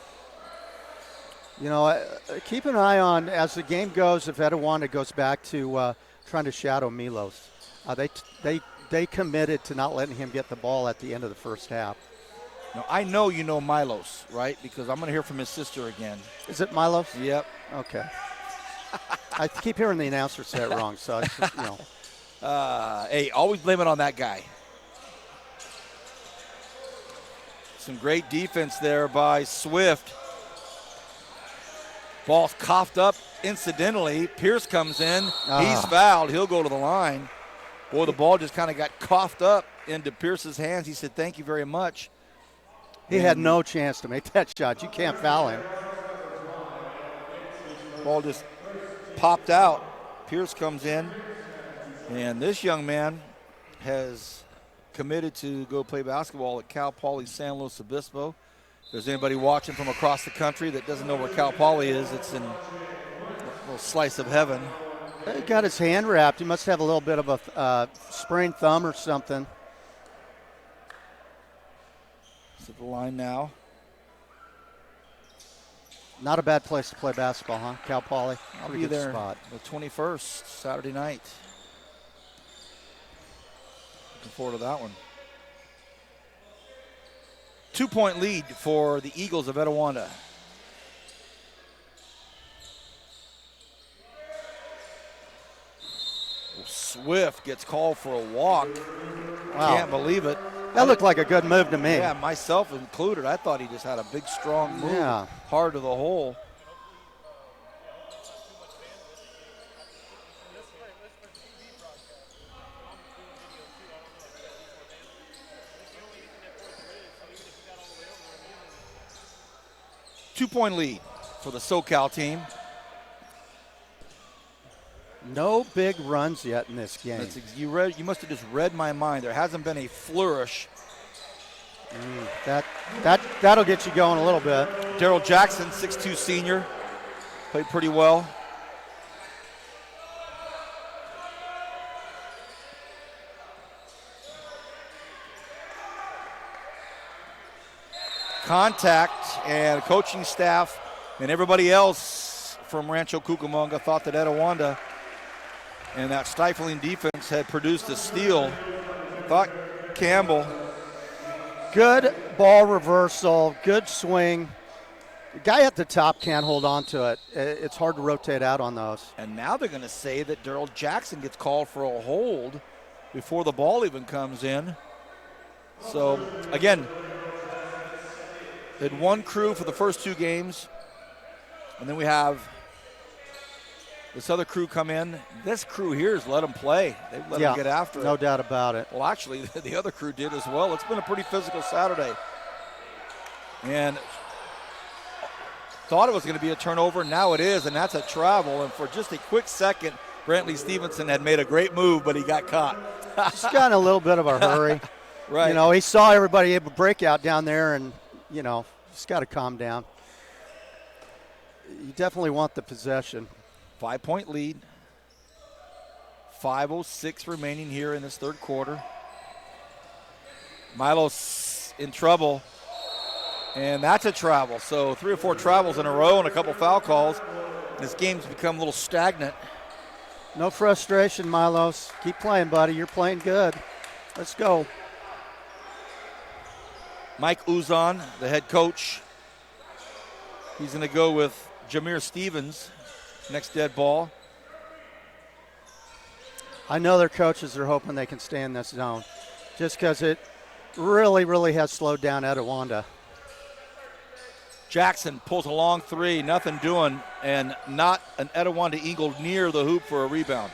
Speaker 2: Keep an eye on, as the game goes, if Etiwanda goes back to trying to shadow Milos. They committed to not letting him get the ball at the end of the first half.
Speaker 1: Now, I know you know Milos, right? Because I'm going to hear from his sister again.
Speaker 2: Is it Milos?
Speaker 1: Yep.
Speaker 2: Okay. I keep hearing the announcer say it wrong, so I just,
Speaker 1: Hey, always blame it on that guy. Some great defense there by Swift. Ball's coughed up incidentally. Pierce comes in. He's fouled. He'll go to the line. Boy, the ball just kind of got coughed up into Pierce's hands. He said, thank you very much.
Speaker 2: He had no chance to make that shot. You can't foul him.
Speaker 1: Ball just popped out. Pierce comes in. And this young man has committed to go play basketball at Cal Poly San Luis Obispo. If there's anybody watching from across the country that doesn't know where Cal Poly is, it's in a little slice of heaven.
Speaker 2: He got his hand wrapped. He must have a little bit of a sprained thumb or something.
Speaker 1: It's at the line now.
Speaker 2: Not a bad place to play basketball, huh? Cal Poly.
Speaker 1: I'll
Speaker 2: Pretty
Speaker 1: be
Speaker 2: good
Speaker 1: there
Speaker 2: spot.
Speaker 1: the 21st, Saturday night. Looking forward to that one. 2-point lead for the Eagles of Etiwanda. Swift gets called for a walk.
Speaker 2: Wow.
Speaker 1: Can't believe it.
Speaker 2: That looked like a good move to me.
Speaker 1: Yeah, myself included. I thought he just had a big, strong move.
Speaker 2: Yeah.
Speaker 1: Hard to the hole. Two-point lead for the SoCal team.
Speaker 2: No big runs yet in this game.
Speaker 1: You must have just read my mind. There hasn't been a flourish.
Speaker 2: That'll get you going a little bit.
Speaker 1: Daryl Jackson, 6'2 senior, played pretty well. Contact, and coaching staff and everybody else from Rancho Cucamonga thought that Etiwanda and that stifling defense had produced a steal. Thought Campbell.
Speaker 2: Good ball reversal, good swing. The guy at the top can't hold on to it. It's hard to rotate out on those.
Speaker 1: And now they're going to say that Daryl Jackson gets called for a hold before the ball even comes in. So, again, they had one crew for the first two games, and then we have this other crew come in. This crew here has let them play. They've let them get after it.
Speaker 2: No doubt about it.
Speaker 1: Well, actually, the other crew did as well. It's been a pretty physical Saturday. And thought it was going to be a turnover. Now it is, and that's a travel. And for just a quick second, Brantley Stevenson had made a great move, but he got caught.
Speaker 2: Just got in a little bit of a hurry.
Speaker 1: Right.
Speaker 2: You know, he saw everybody have a breakout down there, and, you know, just got to calm down. You definitely want the possession.
Speaker 1: 5-point lead. 5:06 remaining here in this third quarter. Milo's in trouble, and that's a travel. So 3 or 4 travels in a row and a couple foul calls. This game's become a little stagnant.
Speaker 2: No frustration, Milos. Keep playing, buddy. You're playing good. Let's go.
Speaker 1: Mike Uzon, the head coach. He's going to go with Jameer Stevens, next dead ball.
Speaker 2: I know their coaches are hoping they can stay in this zone just because it really, really has slowed down Etiwanda.
Speaker 1: Jackson pulls a long three, nothing doing, and not an Etiwanda Eagle near the hoop for a rebound.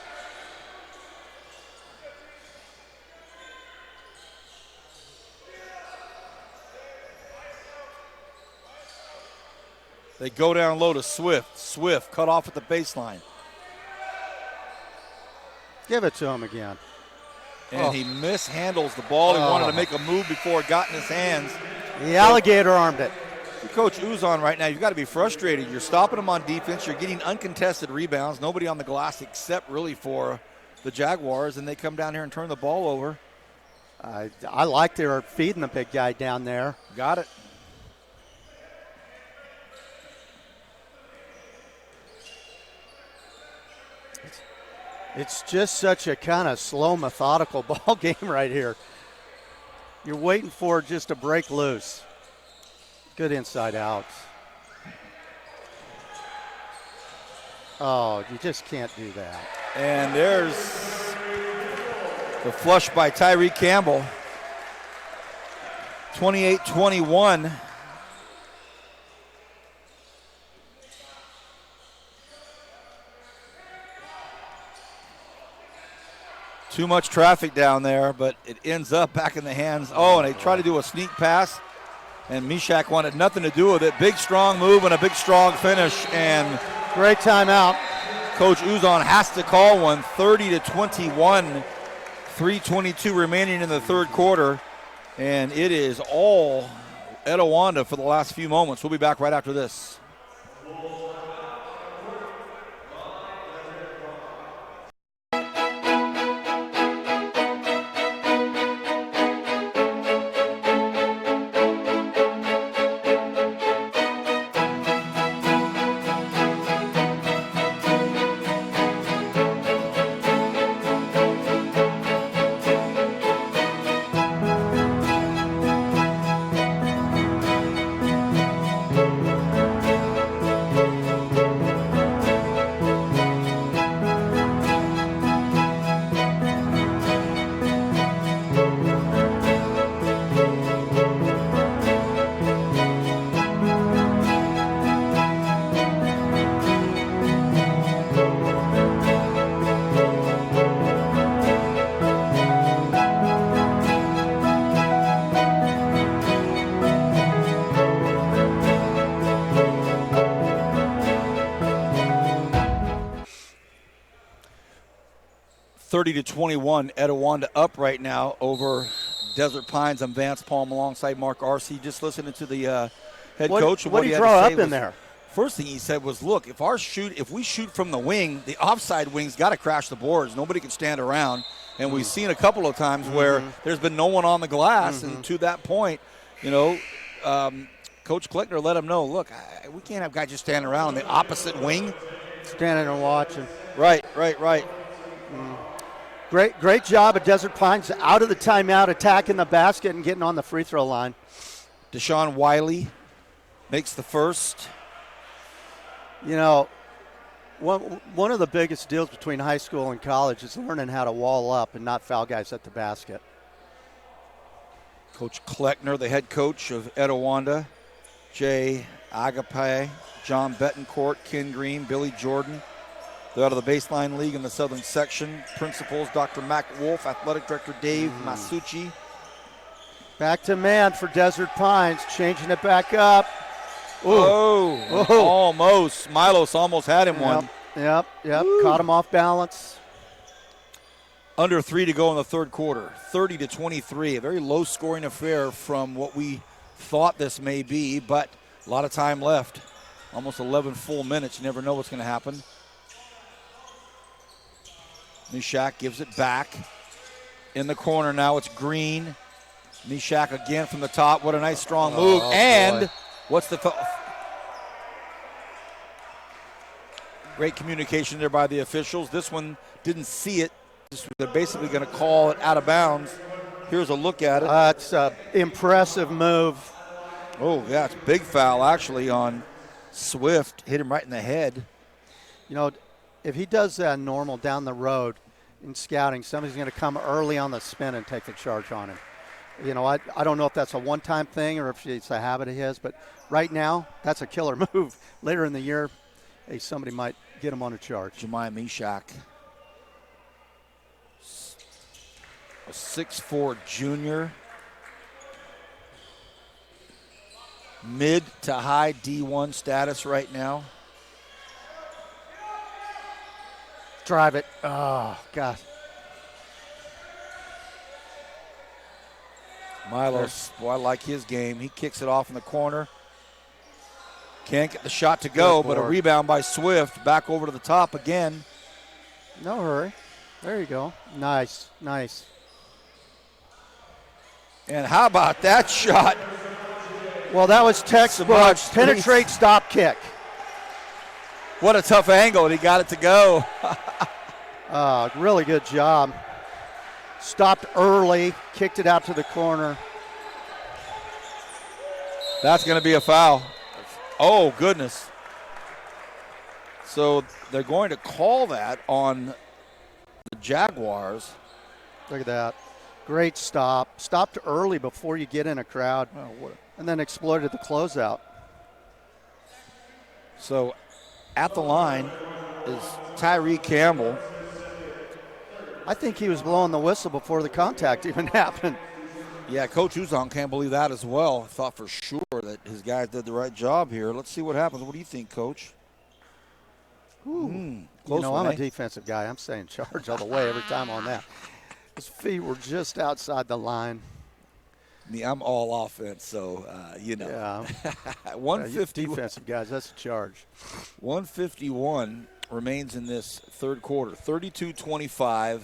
Speaker 1: They go down low to Swift. Swift cut off at the baseline.
Speaker 2: Give it to him again.
Speaker 1: And he mishandles the ball. He wanted to make a move before it got in his hands.
Speaker 2: The alligator armed it.
Speaker 1: Coach Uzon right now, you've got to be frustrated. You're stopping them on defense. You're getting uncontested rebounds. Nobody on the glass except really for the Jaguars, and they come down here and turn the ball over.
Speaker 2: I like they were feeding the big guy down there.
Speaker 1: Got it.
Speaker 2: It's just such a kind of slow, methodical ball game right here. You're waiting for it just to break loose. Good inside out. Oh, you just can't do that.
Speaker 1: And there's the flush by Tyreek Campbell. 28-21. Too much traffic down there, but it ends up back in the hands. Oh, and they try to do a sneak pass, and Mishak wanted nothing to do with it. Big, strong move and a big, strong finish, and
Speaker 2: great timeout.
Speaker 1: Coach Uzon has to call one. 30-21, 3:22 remaining in the third quarter, and it is all Etiwanda for the last few moments. We'll be back right after this. 30-21, Etiwanda up right now over Desert Pines and Vance Palm alongside Mark Arce. Just listening to the head coach.
Speaker 2: What did he draw up in there?
Speaker 1: First thing he said was, look, if we shoot from the wing, the offside wing's got to crash the boards. Nobody can stand around. And we've seen a couple of times where there's been no one on the glass. And to that point, Coach Kleckner let him know, look, we can't have guys just standing around on the opposite wing.
Speaker 2: Standing and watching.
Speaker 1: Right.
Speaker 2: Great job at Desert Pines, out of the timeout, attacking the basket and getting on the free throw line.
Speaker 1: Deshaun Wiley makes the first.
Speaker 2: You know, one of the biggest deals between high school and college is learning how to wall up and not foul guys at the basket.
Speaker 1: Coach Kleckner, the head coach of Etiwanda, Jay Agape, John Betancourt, Ken Green, Billy Jordan. They're out of the baseline league in the southern section. Principals, Dr. Mac Wolf, athletic director Dave Masucci.
Speaker 2: Back to man for Desert Pines, changing it back up.
Speaker 1: Almost. Milos almost had him one.
Speaker 2: Yep. Caught him off balance.
Speaker 1: Under 3 to go in the third quarter. 30-23, a very low-scoring affair from what we thought this may be, but a lot of time left. Almost 11 full minutes. You never know what's going to happen. Mishak gives it back. In the corner now, it's Green. Mishak again from the top. What a nice strong move. And what's the great communication there by the officials. This one didn't see it. They're basically going to call it out of bounds. Here's a look at it.
Speaker 2: It's an impressive move.
Speaker 1: Oh, yeah, it's a big foul actually on Swift. Hit him right in the head.
Speaker 2: You know, if he does that normal down the road in scouting, somebody's going to come early on the spin and take the charge on him. You know, I don't know if that's a one-time thing or if it's a habit of his, but right now, that's a killer move. Later in the year, somebody might get him on a charge.
Speaker 1: Jemiah Mishak, a 6'4" junior. Mid to high D1 status right now.
Speaker 2: Drive it. Oh, God.
Speaker 1: Milos, I like his game. He kicks it off in the corner. Can't get the shot to go, but a rebound by Swift. Back over to the top again.
Speaker 2: No hurry. There you go. Nice.
Speaker 1: And how about that shot?
Speaker 2: Well, that was textbook. Penetrate, stop, kick.
Speaker 1: What a tough angle, and he got it to go.
Speaker 2: Really good job. Stopped early, kicked it out to the corner.
Speaker 1: That's going to be a foul. Oh, goodness. So they're going to call that on the Jaguars.
Speaker 2: Look at that. Great stop. Stopped early before you get in a crowd, and then exploited the closeout.
Speaker 1: So at the line is Tyree Campbell.
Speaker 2: I think he was blowing the whistle before the contact even happened.
Speaker 1: Yeah, Coach Uzon can't believe that as well. Thought for sure that his guys did the right job here. Let's see what happens. What do you think, Coach?
Speaker 2: Close one, I'm a defensive guy. I'm staying in charge all the way every time on that. His feet were just outside the line.
Speaker 1: I'm all offense, so,
Speaker 2: Yeah.
Speaker 1: 150
Speaker 2: defensive guys, that's a charge.
Speaker 1: 151 remains in this third quarter. 32-25.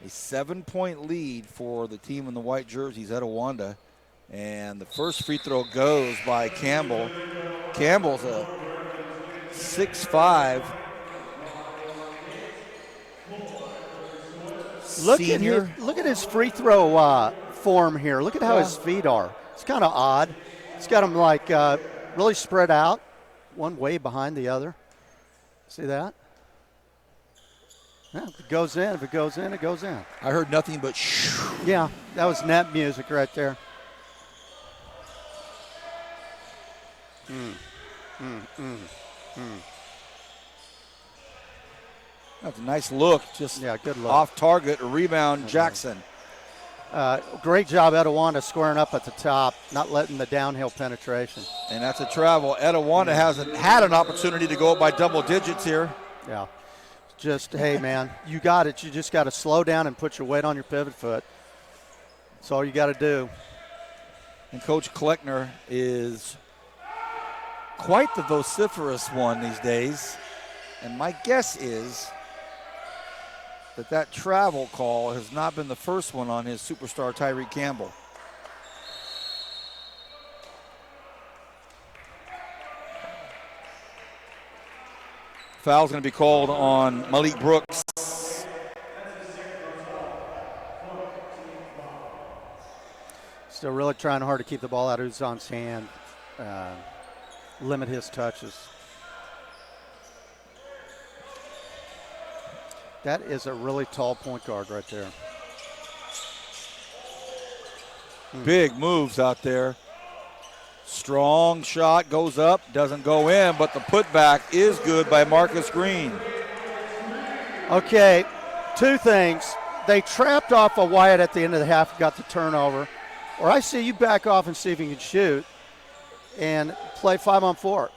Speaker 1: A 7-point lead for the team in the white jerseys, Etiwanda. And the first free throw goes by Campbell. Campbell's a 6'5" senior.
Speaker 2: Look at his free throw form here. Look at how his feet are. It's kind of odd. It's got him like really spread out, one way behind the other. See that? Yeah, if it goes in, it goes in.
Speaker 1: I heard nothing but shh.
Speaker 2: Yeah, that was net music right there.
Speaker 1: That's a nice look. Just
Speaker 2: good look.
Speaker 1: Off target, rebound, Jackson.
Speaker 2: Great job, Etiwanda, squaring up at the top, not letting the downhill penetration.
Speaker 1: And that's a travel. Etiwanda hasn't had an opportunity to go up by double digits here.
Speaker 2: Yeah. Just, hey, man, you got it. You just got to slow down and put your weight on your pivot foot. That's all you got to do.
Speaker 1: And Coach Kleckner is quite the vociferous one these days. And my guess is that travel call has not been the first one on his superstar Tyree Campbell. Foul's going to be called on Malik Brooks.
Speaker 2: Still really trying hard to keep the ball out of Uzon's hand, limit his touches. That is a really tall point guard right there.
Speaker 1: Big moves out there. Strong shot goes up, doesn't go in, but the putback is good by Marcus Green.
Speaker 2: Okay, two things. They trapped off of Wyatt at the end of the half and got the turnover. Or I see you back off and see if you can shoot and play 5-on-4.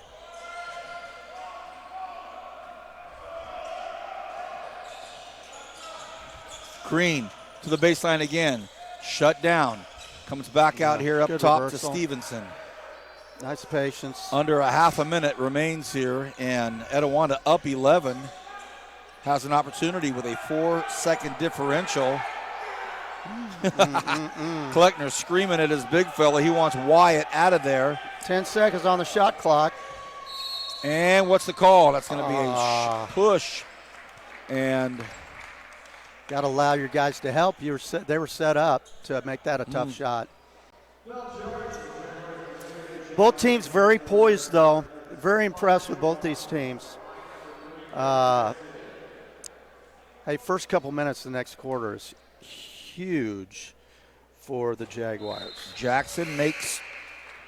Speaker 1: Green to the baseline again. Shut down. Comes back out here up top
Speaker 2: reversal.
Speaker 1: to Stevenson.
Speaker 2: Nice patience.
Speaker 1: Under a half a minute remains here, and Etiwanda up 11. Has an opportunity with a 4-second differential. Kleckner screaming at his big fella. He wants Wyatt out of there.
Speaker 2: 10 seconds on the shot clock.
Speaker 1: And what's the call? That's going to be a push. And
Speaker 2: got to allow your guys to help. They were set up to make that a tough shot. Both teams very poised, though. Very impressed with both these teams. Hey, first couple minutes of the next quarter is huge for the Jaguars.
Speaker 1: Jackson makes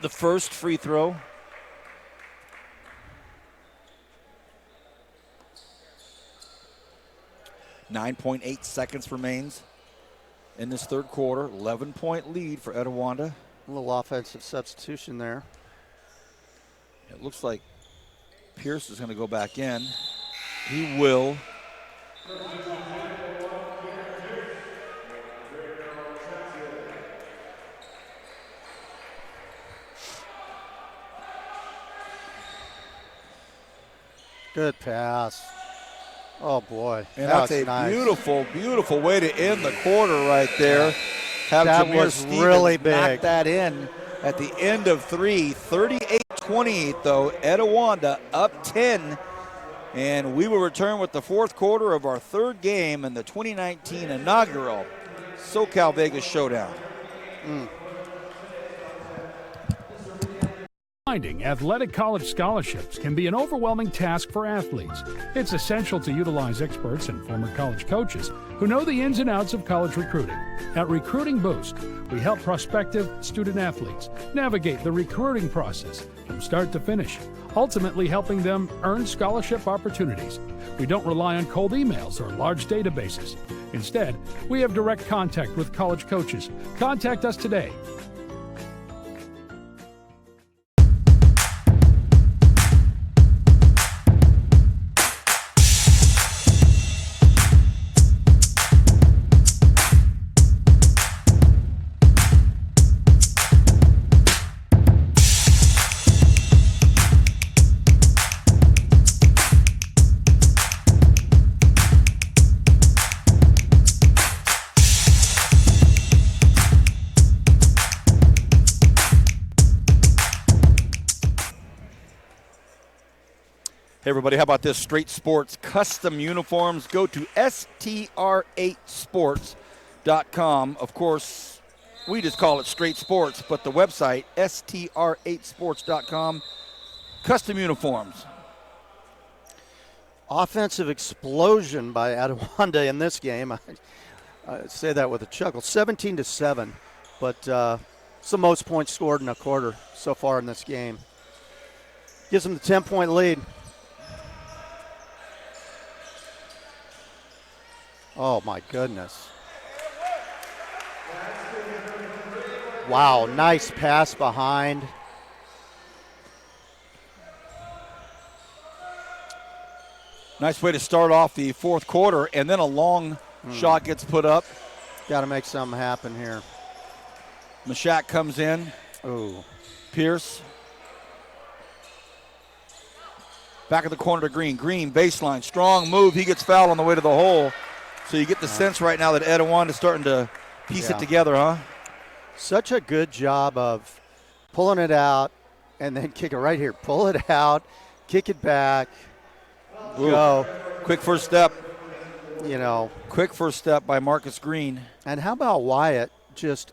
Speaker 1: the first free throw. .8 seconds remains in this third quarter. 11-point lead for Etiwanda.
Speaker 2: A little offensive substitution there.
Speaker 1: It looks like Pierce is going to go back in. He will.
Speaker 2: Good pass. Oh, boy.
Speaker 1: And that's a
Speaker 2: nice.
Speaker 1: beautiful, beautiful way to end the quarter right there. Have
Speaker 2: that
Speaker 1: Jameer
Speaker 2: was
Speaker 1: Stevens
Speaker 2: really big.
Speaker 1: knock that in at the end of three. 38-28, though. Etiwanda up 10. And we will return with the fourth quarter of our third game in the 2019 inaugural SoCal Vegas Showdown.
Speaker 3: Finding athletic college scholarships can be an overwhelming task for athletes. It's essential to utilize experts and former college coaches who know the ins and outs of college recruiting. At Recruiting Boost, we help prospective student athletes navigate the recruiting process from start to finish, ultimately helping them earn scholarship opportunities. We don't rely on cold emails or large databases. Instead, we have direct contact with college coaches. Contact us today.
Speaker 1: Hey everybody, how about this? Straight Sports custom uniforms. Go to str8sports.com. Of course, we just call it Straight Sports, but the website, str8sports.com. Custom uniforms.
Speaker 2: Offensive explosion by Etiwanda in this game. I say that with a chuckle. 17-7, but it's the most points scored in a quarter so far in this game. Gives them the 10-point lead. Oh, my goodness. Wow, nice pass behind.
Speaker 1: Nice way to start off the fourth quarter, and then a long shot gets put up.
Speaker 2: Got to make something happen here.
Speaker 1: Mashak comes in.
Speaker 2: Ooh.
Speaker 1: Pierce. Back of the corner to Green. Green, baseline, strong move. He gets fouled on the way to the hole. So you get the sense right now that Etiwanda is starting to piece it together, huh?
Speaker 2: Such a good job of pulling it out and then kick it right here. Pull it out, kick it back, go.
Speaker 1: Quick first step.
Speaker 2: You know.
Speaker 1: Quick first step by Marcus Green.
Speaker 2: And how about Wyatt just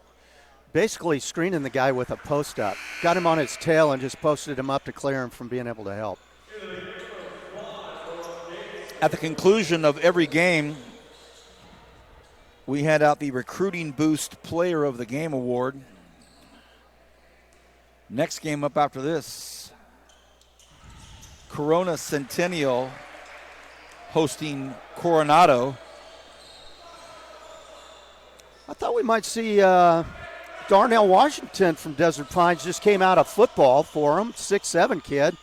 Speaker 2: basically screening the guy with a post up. Got him on his tail and just posted him up to clear him from being able to help.
Speaker 1: At the conclusion of every game, we hand out the Recruiting Boost Player of the Game Award. Next game up after this, Corona Centennial hosting Coronado.
Speaker 2: I thought we might see Darnell Washington from Desert Pines. Just came out of football for him, 6'7" kid.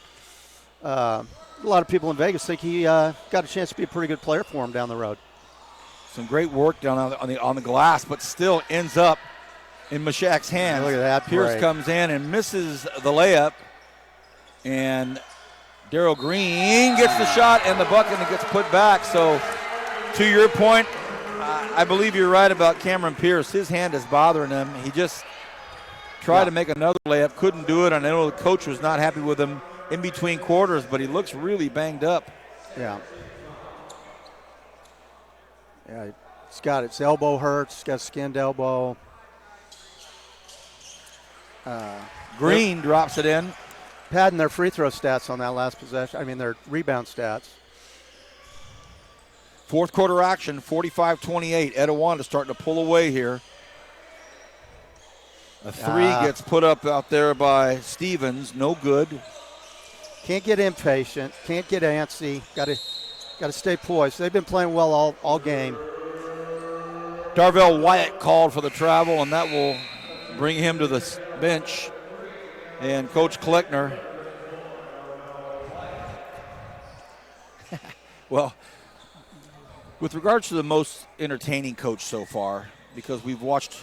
Speaker 2: A lot of people in Vegas think he got a chance to be a pretty good player for him down the road.
Speaker 1: Some great work down on the glass, but still ends up in Mashak's hands.
Speaker 2: Look at that
Speaker 1: Pierce
Speaker 2: break.
Speaker 1: comes in and misses the layup, and Darryl Green gets the shot and the bucket and it gets put back. So, to your point, I believe you're right about Cameron Pierce. His hand is bothering him. He just tried to make another layup, couldn't do it. I know the coach was not happy with him in between quarters, but he looks really banged up.
Speaker 2: Yeah. Yeah, he's got his elbow hurts. He's got a skinned elbow.
Speaker 1: Green drops it in.
Speaker 2: Padding their free throw stats on that last possession. I mean, their rebound stats.
Speaker 1: Fourth quarter action, 45-28. Etiwanda starting to pull away here. A three gets put up out there by Stevens. No good.
Speaker 2: Can't get impatient. Can't get antsy. Got to stay poised. They've been playing well all game.
Speaker 1: Darvell Wyatt called for the travel, and that will bring him to the bench. And Coach Kleckner. Well, with regards to the most entertaining coach so far, because we've watched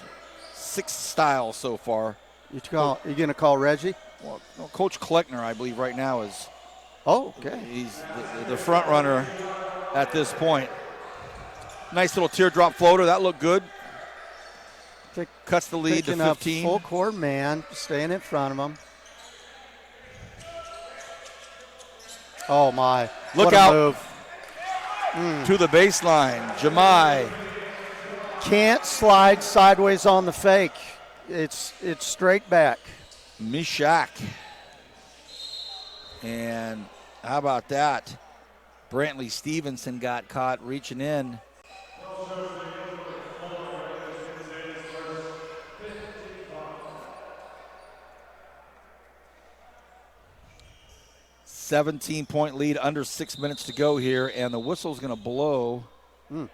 Speaker 1: 6 styles so far.
Speaker 2: You going to call Reggie?
Speaker 1: Well, Coach Kleckner, I believe, right now is.
Speaker 2: Oh, okay.
Speaker 1: He's the front runner at this point. Nice little teardrop floater. That looked good. Cuts the lead to 15.
Speaker 2: Full court man, staying in front of him. Oh, my.
Speaker 1: Look
Speaker 2: what a
Speaker 1: out.
Speaker 2: Move.
Speaker 1: To the baseline. Jamai.
Speaker 2: Can't slide sideways on the fake. It's straight back.
Speaker 1: Mishak. And how about that? Brantley Stevenson got caught reaching in. "17-point lead, under 6 minutes to go here, and the whistle's going to blow."
Speaker 2: That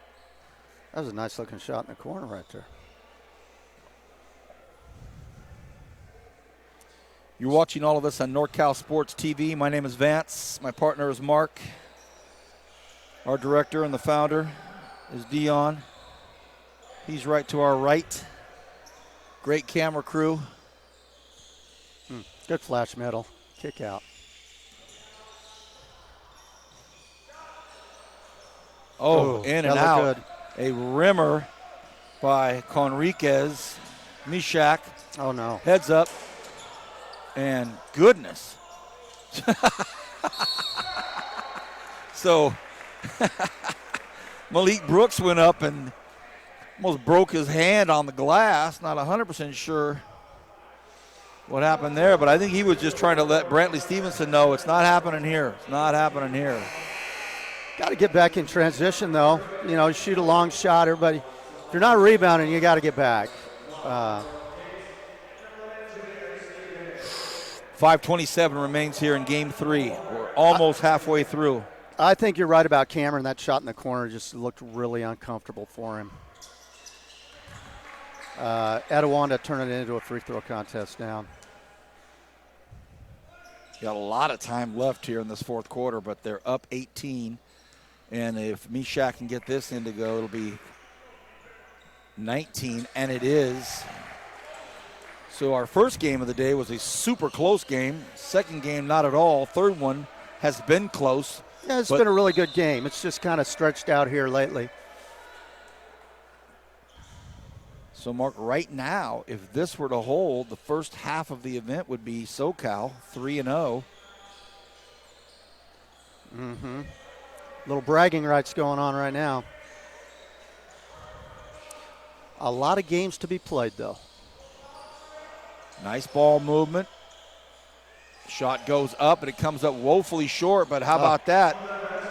Speaker 2: was a nice-looking shot in the corner right there.
Speaker 1: You're watching all of this on NorCal Sports TV. My name is Vance. My partner is Mark. Our director and the founder is Dion. He's right to our right. Great camera crew.
Speaker 2: Good flash middle. Kick out.
Speaker 1: Oh, in and out.
Speaker 2: Good.
Speaker 1: A rimmer by Conriquez. Mishak.
Speaker 2: Oh, no.
Speaker 1: Heads up. And goodness. So Malik Brooks went up and almost broke his hand on the glass. Not 100% sure what happened there, but I think he was just trying to let Brantley Stevenson know it's not happening here. It's not happening here.
Speaker 2: Got to get back in transition, though. You know, shoot a long shot. Everybody, if you're not rebounding, you got to get back.
Speaker 1: 5:27 remains here in game 3. We're almost halfway through.
Speaker 2: I think you're right about Cameron. That shot in the corner just looked really uncomfortable for him. Etiwanda turning it into a free throw contest now.
Speaker 1: Got a lot of time left here in this fourth quarter, but they're up 18. And if Mishak can get this in to go, it'll be 19, and it is. So our first game of the day was a super close game. Second game, not at all. Third one has been close.
Speaker 2: Yeah, it's been a really good game. It's just kind of stretched out here lately.
Speaker 1: So, Mark, right now, if this were to hold, the first half of the event would be SoCal 3-0.
Speaker 2: Little bragging rights going on right now. A lot of games to be played, though.
Speaker 1: Nice ball movement. Shot goes up, and it comes up woefully short, but how about that?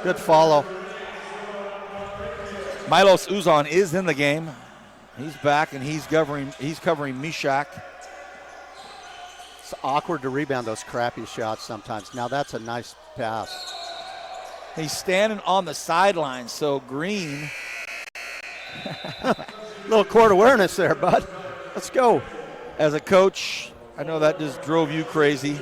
Speaker 2: Good follow.
Speaker 1: Milos Uzan is in the game. He's back, and he's covering Mishak.
Speaker 2: It's awkward to rebound those crappy shots sometimes. Now that's a nice pass.
Speaker 1: He's standing on the sideline, so Green.
Speaker 2: Little court awareness there, bud. Let's go.
Speaker 1: As a coach, I know that just drove you crazy.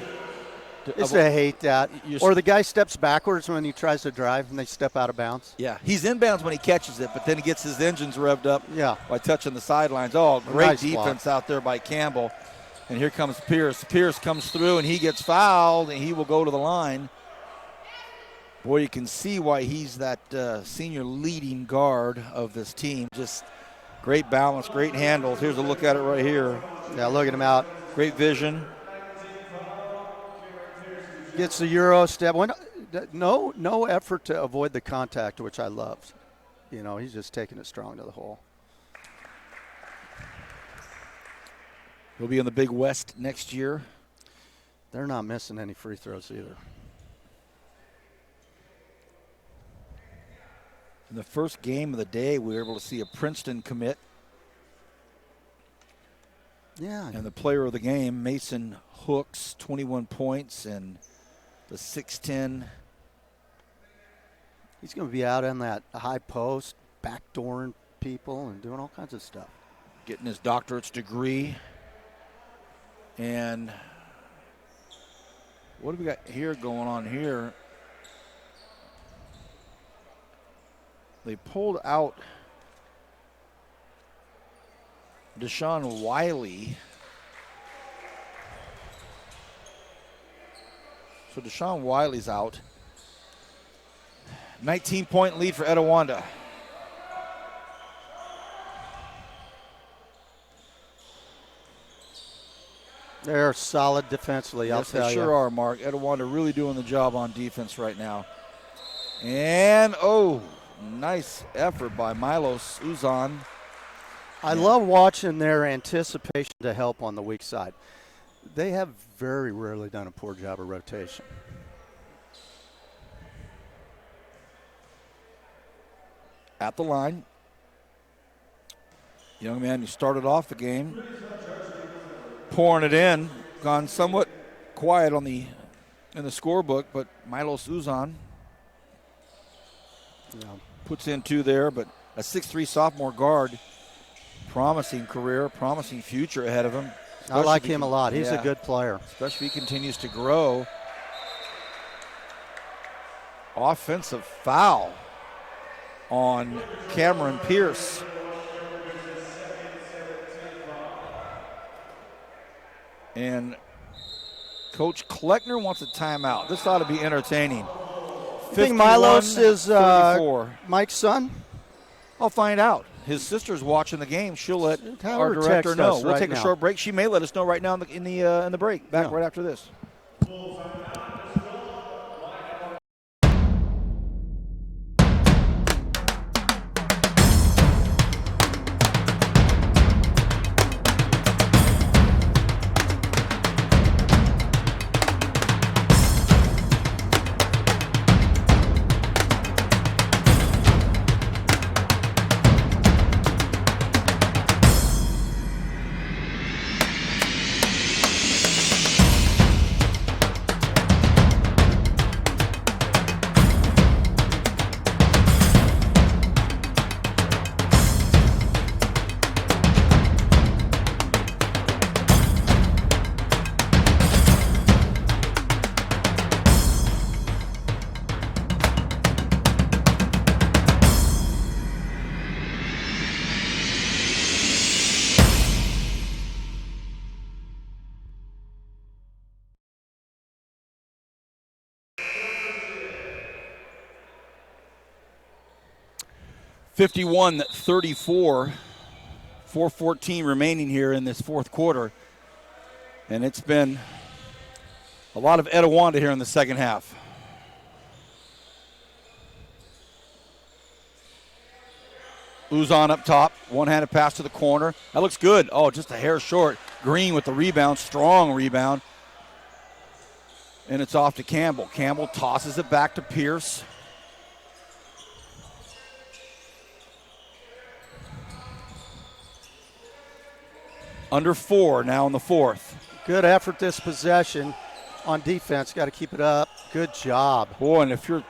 Speaker 2: I hate that. Or the guy steps backwards when he tries to drive and they step out of bounds.
Speaker 1: Yeah, he's inbounds when he catches it, but then he gets his engines revved up by touching the sidelines. Oh, great
Speaker 2: nice
Speaker 1: defense
Speaker 2: block
Speaker 1: out there by Campbell. And here comes Pierce. Pierce comes through, and he gets fouled, and he will go to the line. Boy, you can see why he's that senior leading guard of this team. Just great balance, great handles. Here's a look at it right here.
Speaker 2: Yeah, look at him out.
Speaker 1: Great vision.
Speaker 2: Gets the Euro step. No effort to avoid the contact, which I loved. You know, he's just taking it strong to the hole.
Speaker 1: He'll be in the Big West next year.
Speaker 2: They're not missing any free throws either.
Speaker 1: In the first game of the day, we were able to see a Princeton commit.
Speaker 2: Yeah.
Speaker 1: And the player of the game, Mason Hooks, 21 points, and the 6'10".
Speaker 2: He's going to be out on that high post, backdooring people and doing all kinds of stuff.
Speaker 1: Getting his doctorate's degree. And what do we got here going on here? They pulled out Deshaun Wiley. So Deshaun Wiley's out. 19-point lead for Etiwanda.
Speaker 2: They're solid defensively, I'll tell you.
Speaker 1: Yes, they sure are, Mark. Etiwanda really doing the job on defense right now. And, nice effort by Milos Uzan.
Speaker 2: I love watching their anticipation to help on the weak side. They have very rarely done a poor job of rotation.
Speaker 1: at the line. Young man who started off the game, pouring it in, gone somewhat quiet in the scorebook, but Milos Uzan puts in 2 there, but a 6'3" sophomore guard, promising career, promising future ahead of him.
Speaker 2: I like him a lot. He's a good player.
Speaker 1: Especially if he continues to grow. Offensive foul on Cameron Pierce. And Coach Kleckner wants a timeout. This ought to be entertaining.
Speaker 2: You think Milos is Mike's son?
Speaker 1: I'll find out. His sister's watching the game. She'll let our director know. We'll take a short break. She may let us know right now in the break. Back right after this. 51-34, 4:14 remaining here in this fourth quarter. And it's been a lot of Etiwanda here in the second half. Uzan up top, one-handed pass to the corner. That looks good. Oh, just a hair short. Green with the rebound, strong rebound. And it's off to Campbell. Campbell tosses it back to Pierce. Under 4 now in the fourth.
Speaker 2: Good effort this possession on defense. Got to keep it up. Good job.
Speaker 1: Boy, and if you're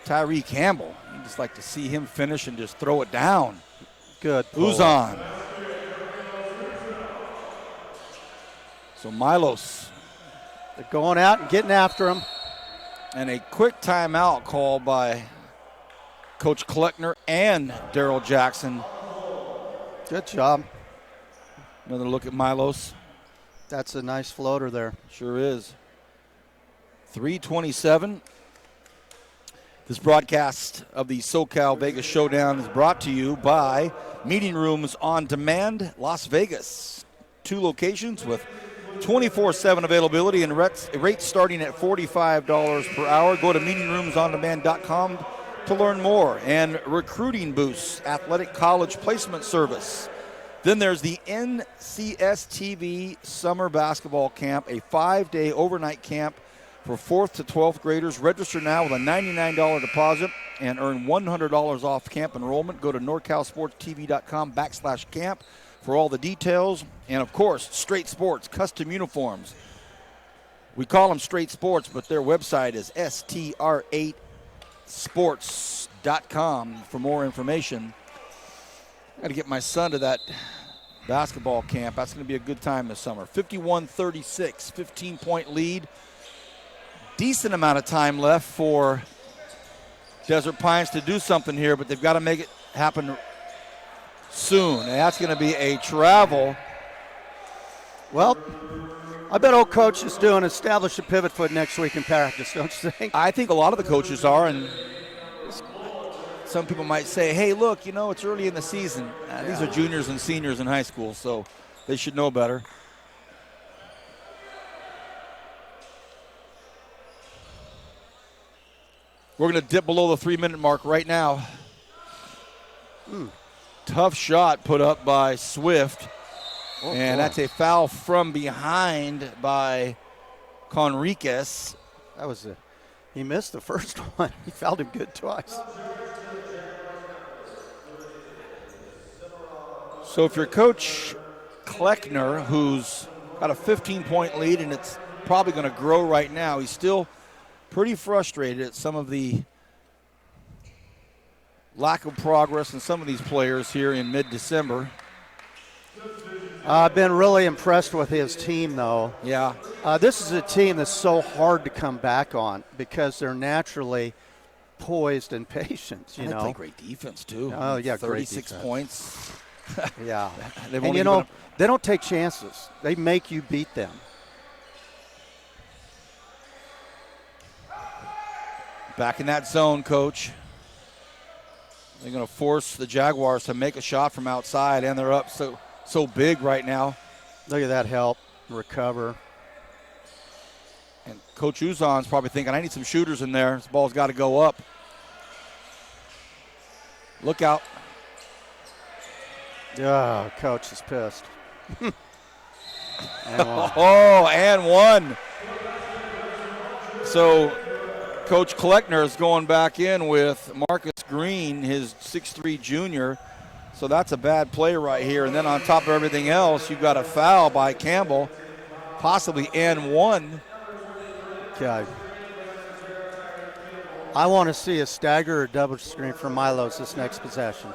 Speaker 1: Tyree Campbell, you just like to see him finish and just throw it down.
Speaker 2: Good.
Speaker 1: Uzan. So Milos.
Speaker 2: They're going out and getting after him.
Speaker 1: And a quick timeout called by Coach Kleckner and Darrell Jackson.
Speaker 2: Good job.
Speaker 1: Another look at Milos.
Speaker 2: That's a nice floater there.
Speaker 1: Sure is. 3:27. This broadcast of the SoCal Vegas Showdown is brought to you by Meeting Rooms on Demand, Las Vegas. 2 locations with 24/7 availability and rates starting at $45 per hour. Go to meetingroomsondemand.com to learn more. And Recruiting Boosts, Athletic College Placement Service. Then there's the NCSTV Summer Basketball Camp, a 5-day overnight camp for 4th to 12th graders. Register now with a $99 deposit and earn $100 off camp enrollment. Go to NorCalSportsTV.com/camp for all the details. And, of course, Straight Sports, custom uniforms. We call them Straight Sports, but their website is str8sports.com for more information. Got to get my son to that basketball camp. That's going to be a good time this summer. 51-36, 15-point lead. Decent amount of time left for Desert Pines to do something here, but they've got to make it happen soon. And that's going to be a travel.
Speaker 2: Well, I bet old coach is doing establish a pivot foot next week in practice, don't you think?
Speaker 1: I think a lot of the coaches are, and some people might say, hey, look, you know, it's early in the season. These are juniors and seniors in high school, so they should know better. We're going to dip below the 3-minute mark right now. Tough shot put up by Swift. And that's a foul from behind by Conriquez.
Speaker 2: That was he missed the first one. He fouled him good twice.
Speaker 1: So if you're Coach Kleckner, who's got a 15-point lead, and it's probably going to grow right now, he's still pretty frustrated at some of the lack of progress in some of these players here in mid-December.
Speaker 2: I've been really impressed with his team, though.
Speaker 1: Yeah.
Speaker 2: This is a team that's so hard to come back on because they're naturally poised and patient, you
Speaker 1: And
Speaker 2: know.
Speaker 1: they play great defense, too.
Speaker 2: Oh, yeah,
Speaker 1: 36
Speaker 2: great
Speaker 1: points.
Speaker 2: Yeah.
Speaker 1: They've
Speaker 2: And,
Speaker 1: only
Speaker 2: you know,
Speaker 1: given up-
Speaker 2: they don't take chances. They make you beat them.
Speaker 1: Back in that zone, Coach. They're going to force the Jaguars to make a shot from outside, and they're up so big right now.
Speaker 2: Look at that help, recover.
Speaker 1: And Coach Uzon's probably thinking, I need some shooters in there. This ball's got to go up. Look out.
Speaker 2: Oh, coach is pissed. And one.
Speaker 1: Oh, and one. So Coach Kleckner is going back in with Marcus Green, his 6'3 junior. So that's a bad play right here. And then on top of everything else, you've got a foul by Campbell, possibly and one.
Speaker 2: Okay. I want to see a stagger or double screen from Milos this next possession.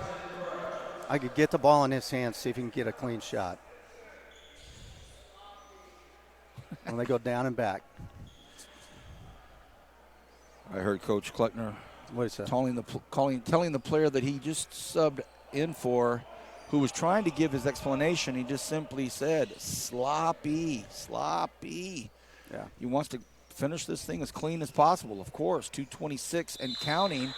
Speaker 2: I could get the ball in his hands, see if he can get a clean shot. When they go down and back.
Speaker 1: I heard Coach Kleckner
Speaker 2: What is that?
Speaker 1: telling the player that he just subbed in for, who was trying to give his explanation. He just simply said, sloppy.
Speaker 2: Yeah.
Speaker 1: He wants to finish this thing as clean as possible, of course. 2:26 and counting.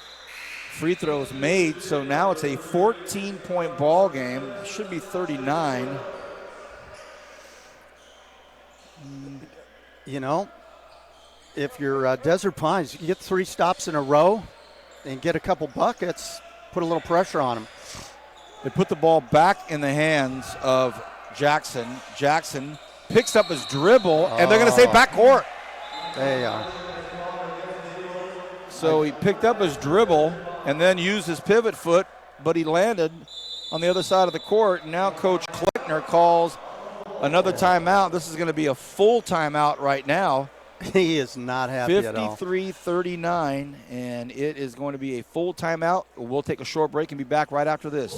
Speaker 1: Free throws made, so now it's a 14-point ball game. Should be 39.
Speaker 2: You know, if you're Desert Pines, you get 3 stops in a row and get a couple buckets, put a little pressure on them.
Speaker 1: They put the ball back in the hands of Jackson. Jackson picks up his dribble, and they're going to say backcourt.
Speaker 2: There you are.
Speaker 1: So he picked up his dribble and then used his pivot foot, but he landed on the other side of the court. Now Coach Kleckner calls another timeout. This is going to be a full timeout right now.
Speaker 2: He is not happy at all.
Speaker 1: 53-39, and it is going to be a full timeout. We'll take a short break and be back right after this.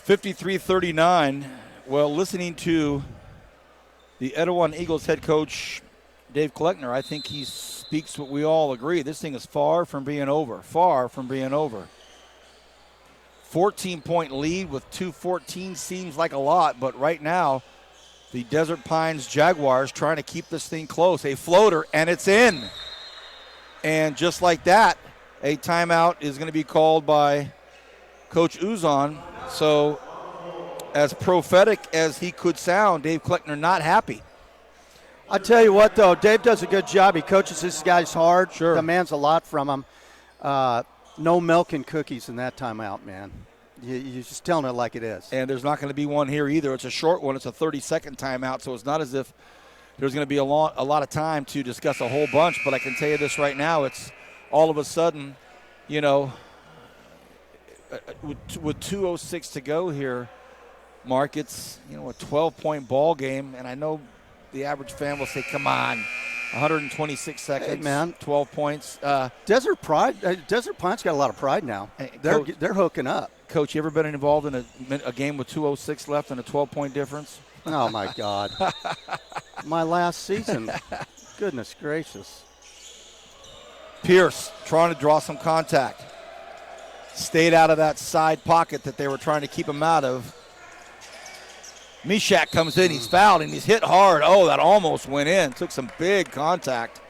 Speaker 1: (53-39). Well, listening to the Etiwanda Eagles head coach Dave Kleckner, I think he speaks what we all agree. This thing is far from being over. Far from being over. 14-point lead with 2:14 seems like a lot, but right now the Desert Pines Jaguars trying to keep this thing close. A floater, and it's in. And just like that, a timeout is going to be called by Coach Uzon. So as prophetic as he could sound, Dave Kleckner not happy.
Speaker 2: I tell you what, though, Dave does a good job. He coaches his guys hard.
Speaker 1: Sure.
Speaker 2: Demands a lot from them. No milk and cookies in that timeout, man. You're just telling it like it is.
Speaker 1: And there's not going to be one here either. It's a short one. It's a 30-second timeout, so it's not as if there's going to be a lot of time to discuss a whole bunch. But I can tell you this right now, it's all of a sudden, you know, with 2:06 to go here, Mark, it's, you know, a 12-point ball game, and I know the average fan will say, come on, 126 seconds.
Speaker 2: Hey, man.
Speaker 1: 12 points.
Speaker 2: Desert Pine's got a lot of pride now. They're hooking up.
Speaker 1: Coach, you ever been involved in a game with 2:06 left and a 12-point difference?
Speaker 2: Oh, my God. My last season. Goodness gracious.
Speaker 1: Pierce trying to draw some contact. Stayed out of that side pocket that they were trying to keep him out of. Mishak comes in, he's fouled, and he's hit hard. Oh, that almost went in. Took some big contact.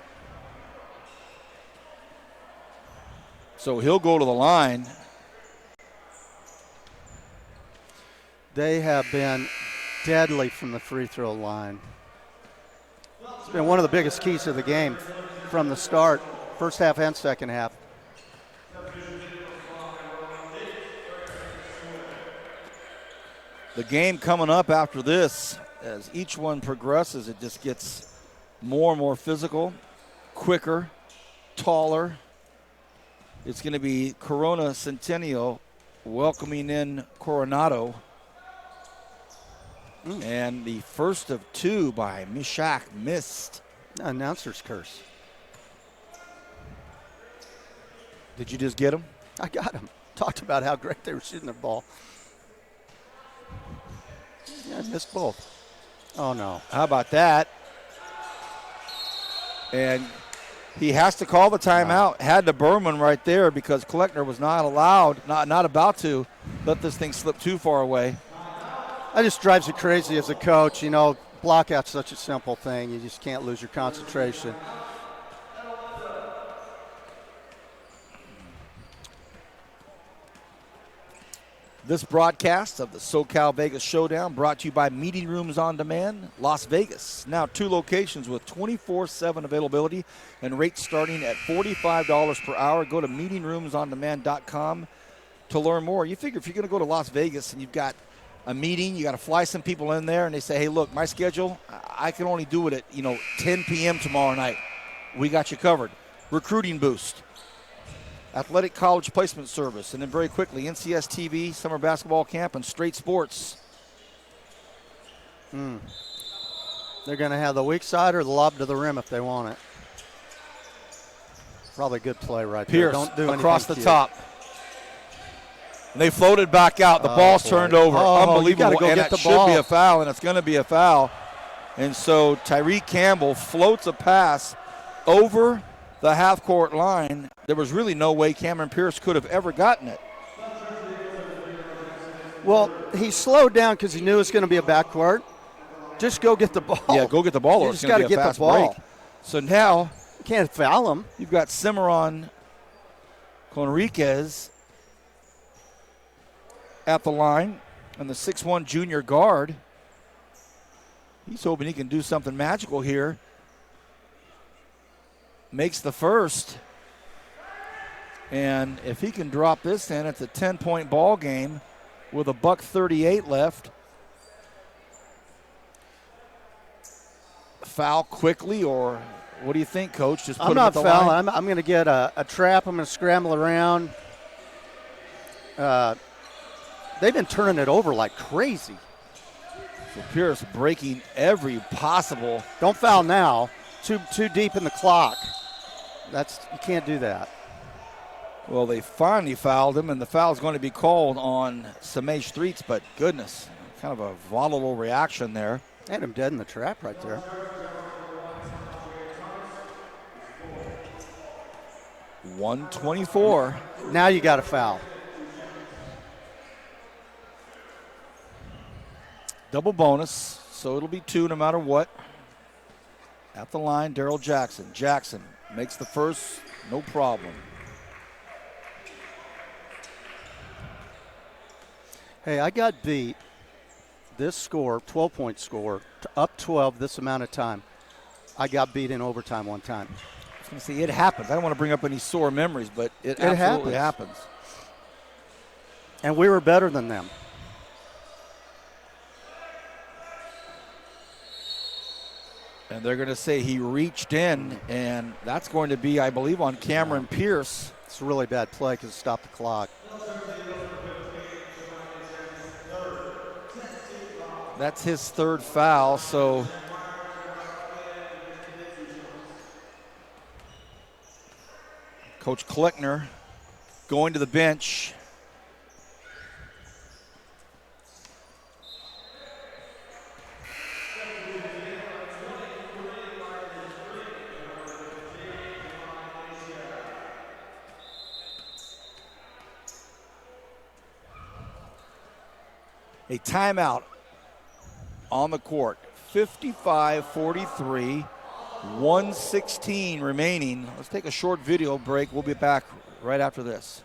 Speaker 1: So he'll go to the line.
Speaker 2: They have been deadly from the free throw line. It's been one of the biggest keys to the game from the start, first half and second half.
Speaker 1: The game coming up after this, as each one progresses, it just gets more and more physical, quicker, taller. It's going to be Corona Centennial welcoming in Coronado. And the first of two by Mishak missed.
Speaker 2: Announcer's curse.
Speaker 1: Did you just get him?
Speaker 2: I got him. Talked about how great they were shooting the ball. Yeah, I missed both. Oh, no.
Speaker 1: How about that? And he has to call the timeout. Had to burn one right there because Kleckner was not about to let this thing slip too far away.
Speaker 2: That just drives you crazy as a coach. You know, blockout's such a simple thing. You just can't lose your concentration.
Speaker 1: This broadcast of the SoCal Vegas Showdown brought to you by Meeting Rooms on Demand, Las Vegas. Now 2 locations with 24/7 availability and rates starting at $45 per hour. Go to meetingroomsondemand.com to learn more. You figure if you're going to go to Las Vegas and you've got a meeting, you got to fly some people in there, and they say, hey, look, my schedule, I can only do it at 10 p.m. tomorrow night. We got you covered. Recruiting boost. Athletic College Placement Service, and then very quickly, NCS TV, Summer Basketball Camp, and Straight Sports.
Speaker 2: They're going to have the weak side or the lob to the rim if they want it. Probably a good play right
Speaker 1: Pierce
Speaker 2: there. Don't do
Speaker 1: across the
Speaker 2: anything
Speaker 1: top. And they floated back out. The ball's turned over. Unbelievable.
Speaker 2: Go
Speaker 1: and
Speaker 2: get
Speaker 1: that
Speaker 2: the ball.
Speaker 1: should be a foul, and it's going to be a foul. And so Tyreek Campbell floats a pass over the half-court line. There was really no way Cameron Pierce could have ever gotten it.
Speaker 2: Well, he slowed down because he knew it was going to be a backcourt. Just go get the ball.
Speaker 1: Yeah, go get the ball, or
Speaker 2: You
Speaker 1: it's
Speaker 2: just
Speaker 1: going to
Speaker 2: got
Speaker 1: be
Speaker 2: to
Speaker 1: a
Speaker 2: get
Speaker 1: fast
Speaker 2: the ball.
Speaker 1: break. So now
Speaker 2: You can't foul him.
Speaker 1: you've got Cimarron Conriquez at the line, and the 6'1 junior guard. He's hoping he can do something magical here. Makes the first. And if he can drop this in, it's a 10-point ball game with $1:38 left. Foul quickly, or what do you think, Coach? Just put
Speaker 2: I'm
Speaker 1: him at
Speaker 2: not
Speaker 1: the
Speaker 2: fouling.
Speaker 1: line?
Speaker 2: I'm going to get a trap. I'm going to scramble around. They've been turning it over like crazy.
Speaker 1: So Pierce breaking every possible.
Speaker 2: Don't foul now. Too deep in the clock. You can't do that.
Speaker 1: Well, they finally fouled him, and the foul is going to be called on Samej Streets, but goodness, kind of a volatile reaction there.
Speaker 2: Had him dead in the trap right there.
Speaker 1: $124.
Speaker 2: Now you got a foul.
Speaker 1: Double bonus, so it'll be 2 no matter what. At the line, Darrell Jackson. Jackson makes the first, no problem.
Speaker 2: Hey, I got beat this score, 12-point score, to up 12 this amount of time. I got beat in overtime one time.
Speaker 1: I was going to say, it happens. I don't want to bring up any sore memories, but it absolutely happens.
Speaker 2: And we were better than them.
Speaker 1: And they're going to say he reached in, and that's going to be, I believe, on Cameron Pierce.
Speaker 2: It's a really bad play because it stopped the clock.
Speaker 1: That's his third foul, so Coach Kleckner going to the bench. A timeout on the court. 55-43, 1:16 remaining. Let's take a short video break. We'll be back right after this.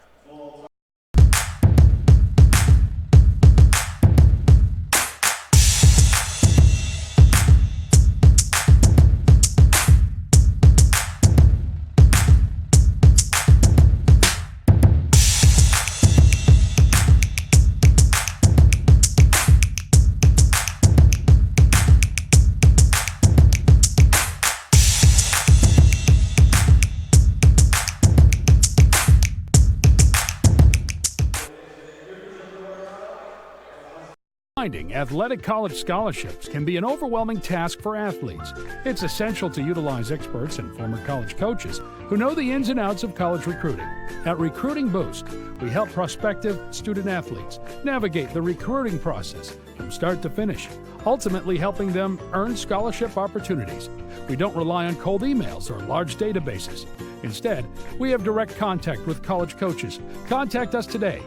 Speaker 3: Finding athletic college scholarships can be an overwhelming task for athletes. It's essential to utilize experts and former college coaches who know the ins and outs of college recruiting. At Recruiting Boost, we help prospective student athletes navigate the recruiting process from start to finish, ultimately helping them earn scholarship opportunities. We don't rely on cold emails or large databases. Instead, we have direct contact with college coaches. Contact us today.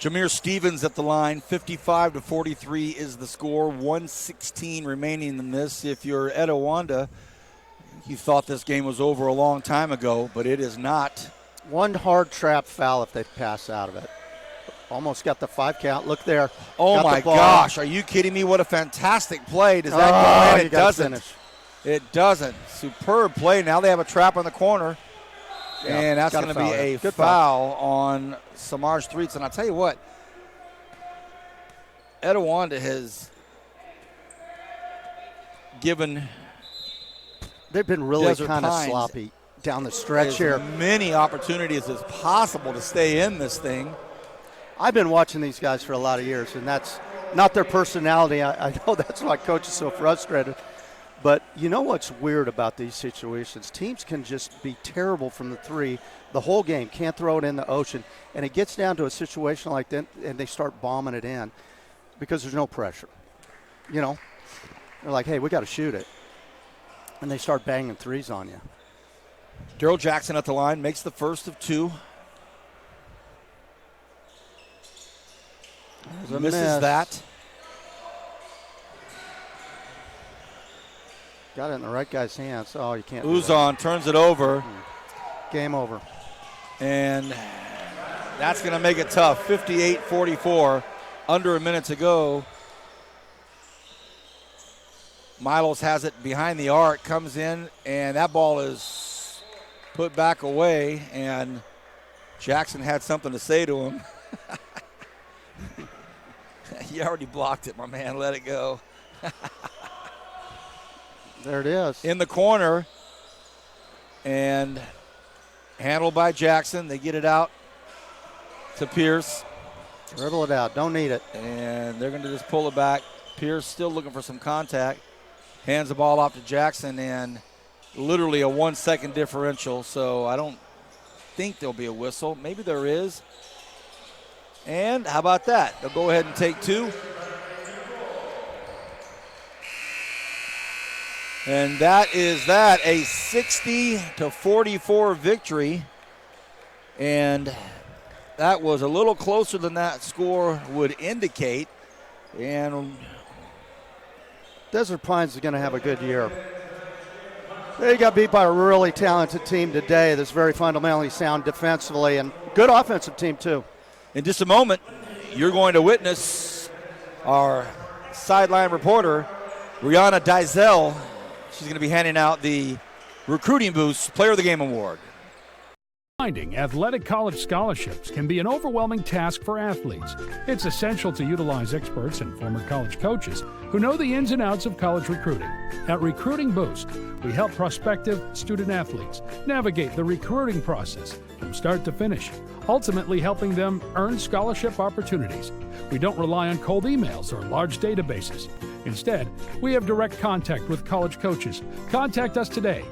Speaker 1: Jameer Stevens at the line. 55-43 is the score. 1:16 remaining in this. If you're Etiwanda, you thought this game was over a long time ago, but it is not.
Speaker 2: One hard trap foul if they pass out of it. Almost got the 5 count. Look there.
Speaker 1: Oh
Speaker 2: got
Speaker 1: my gosh, are you kidding me? What a fantastic play. Does that go in? It doesn't.
Speaker 2: Finish.
Speaker 1: It doesn't. Superb play. Now they have a trap on the corner.
Speaker 2: Yeah,
Speaker 1: and that's going to be a foul on Samaj Threets. And I'll tell you what, Etiwanda has given
Speaker 2: they've been really
Speaker 1: Desert
Speaker 2: kind of
Speaker 1: Pines
Speaker 2: sloppy down the stretch
Speaker 1: as
Speaker 2: here.
Speaker 1: Many opportunities as possible to stay in this thing.
Speaker 2: I've been watching these guys for a lot of years, and that's not their personality. I know that's why coach is so frustrated. But you know what's weird about these situations? Teams can just be terrible from the 3 the whole game, can't throw it in the ocean, and it gets down to a situation like that, and they start bombing it in because there's no pressure. You know, they're like, hey, we got to shoot it. And they start banging 3s on you.
Speaker 1: Daryl Jackson at the line makes the first of 2. Misses that.
Speaker 2: Got it in the right guy's hands. Oh, you can't.
Speaker 1: Uzon turns it over.
Speaker 2: Game over.
Speaker 1: And that's going to make it tough. 58-44, under a minute to go. Milos has it behind the arc, comes in, and that ball is put back away, and Jackson had something to say to him. You already blocked it, my man. Let it go.
Speaker 2: There it is.
Speaker 1: In the corner, and handled by Jackson. They get it out to Pierce.
Speaker 2: Dribble it out. Don't need it.
Speaker 1: And they're going to just pull it back. Pierce still looking for some contact. Hands the ball off to Jackson, and literally a 1-second differential. So I don't think there'll be a whistle. Maybe there is. And how about that? They'll go ahead and take 2. And that is that, a 60-44 victory. And that was a little closer than that score would indicate. And
Speaker 2: Desert Pines is going to have a good year. They got beat by a really talented team today that's very fundamentally sound defensively and good offensive team too.
Speaker 1: in just a moment, you're going to witness our sideline reporter, Rihanna Dizel. She's going to be handing out the Recruiting Boost Player of the Game Award.
Speaker 3: Finding athletic college scholarships can be an overwhelming task for athletes. It's essential to utilize experts and former college coaches who know the ins and outs of college recruiting. At Recruiting Boost, we help prospective student athletes navigate the recruiting process from start to finish, ultimately helping them earn scholarship opportunities. We don't rely on cold emails or large databases. Instead, we have direct contact with college coaches. Contact us today.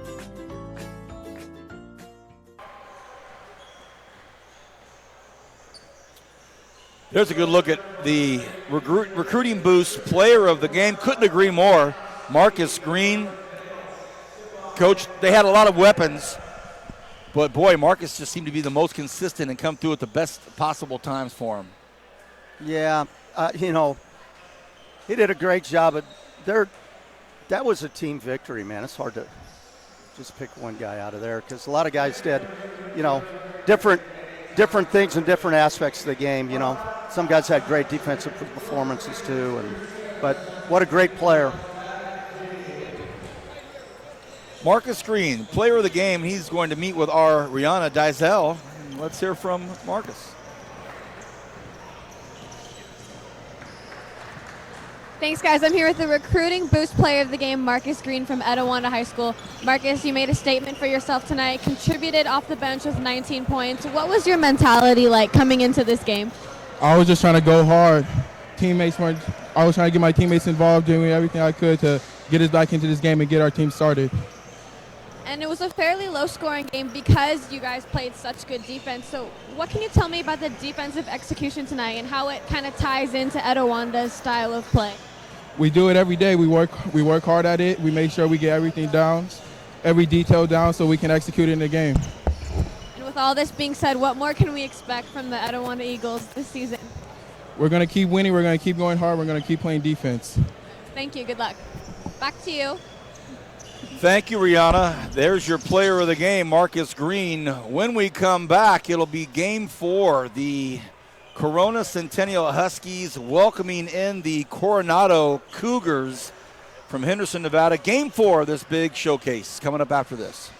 Speaker 1: There's a good look at the recruiting boost player of the game. Couldn't agree more. Marcus Green. Coach, they had a lot of weapons, but boy, Marcus just seemed to be the most consistent and come through at the best possible times for him.
Speaker 2: Yeah, he did a great job. That was a team victory, man. It's hard to just pick one guy out of there because a lot of guys did, different things in different aspects of the game. Some guys had great defensive performances too, but what a great player.
Speaker 1: Marcus Green, player of the game. He's going to meet with our Rihanna Dizell. Let's hear from Marcus.
Speaker 4: Thanks, guys. I'm here with the recruiting boost player of the game, Marcus Green from Etiwanda High School. Marcus, you made a statement for yourself tonight, contributed off the bench with 19 points. What was your mentality like coming into this game?
Speaker 5: I was just trying to go hard. I was trying to get my teammates involved, doing everything I could to get us back into this game and get our team started.
Speaker 4: And it was a fairly low-scoring game because you guys played such good defense. So what can you tell me about the defensive execution tonight and how it kind of ties into Etiwanda's style of play?
Speaker 5: We do it every day. We work hard at it. We make sure we get everything down, every detail down, so we can execute it in the game.
Speaker 4: And with all this being said, what more can we expect from the Etiwanda Eagles this season?
Speaker 5: We're going to keep winning. We're going to keep going hard. We're going to keep playing defense.
Speaker 4: Thank you. Good luck. Back to you.
Speaker 1: Thank you, Rihanna. There's your player of the game, Marcus Green. When we come back, it'll be Game 4. The Corona Centennial Huskies welcoming in the Coronado Cougars from Henderson, Nevada. Game 4 of this big showcase coming up after this.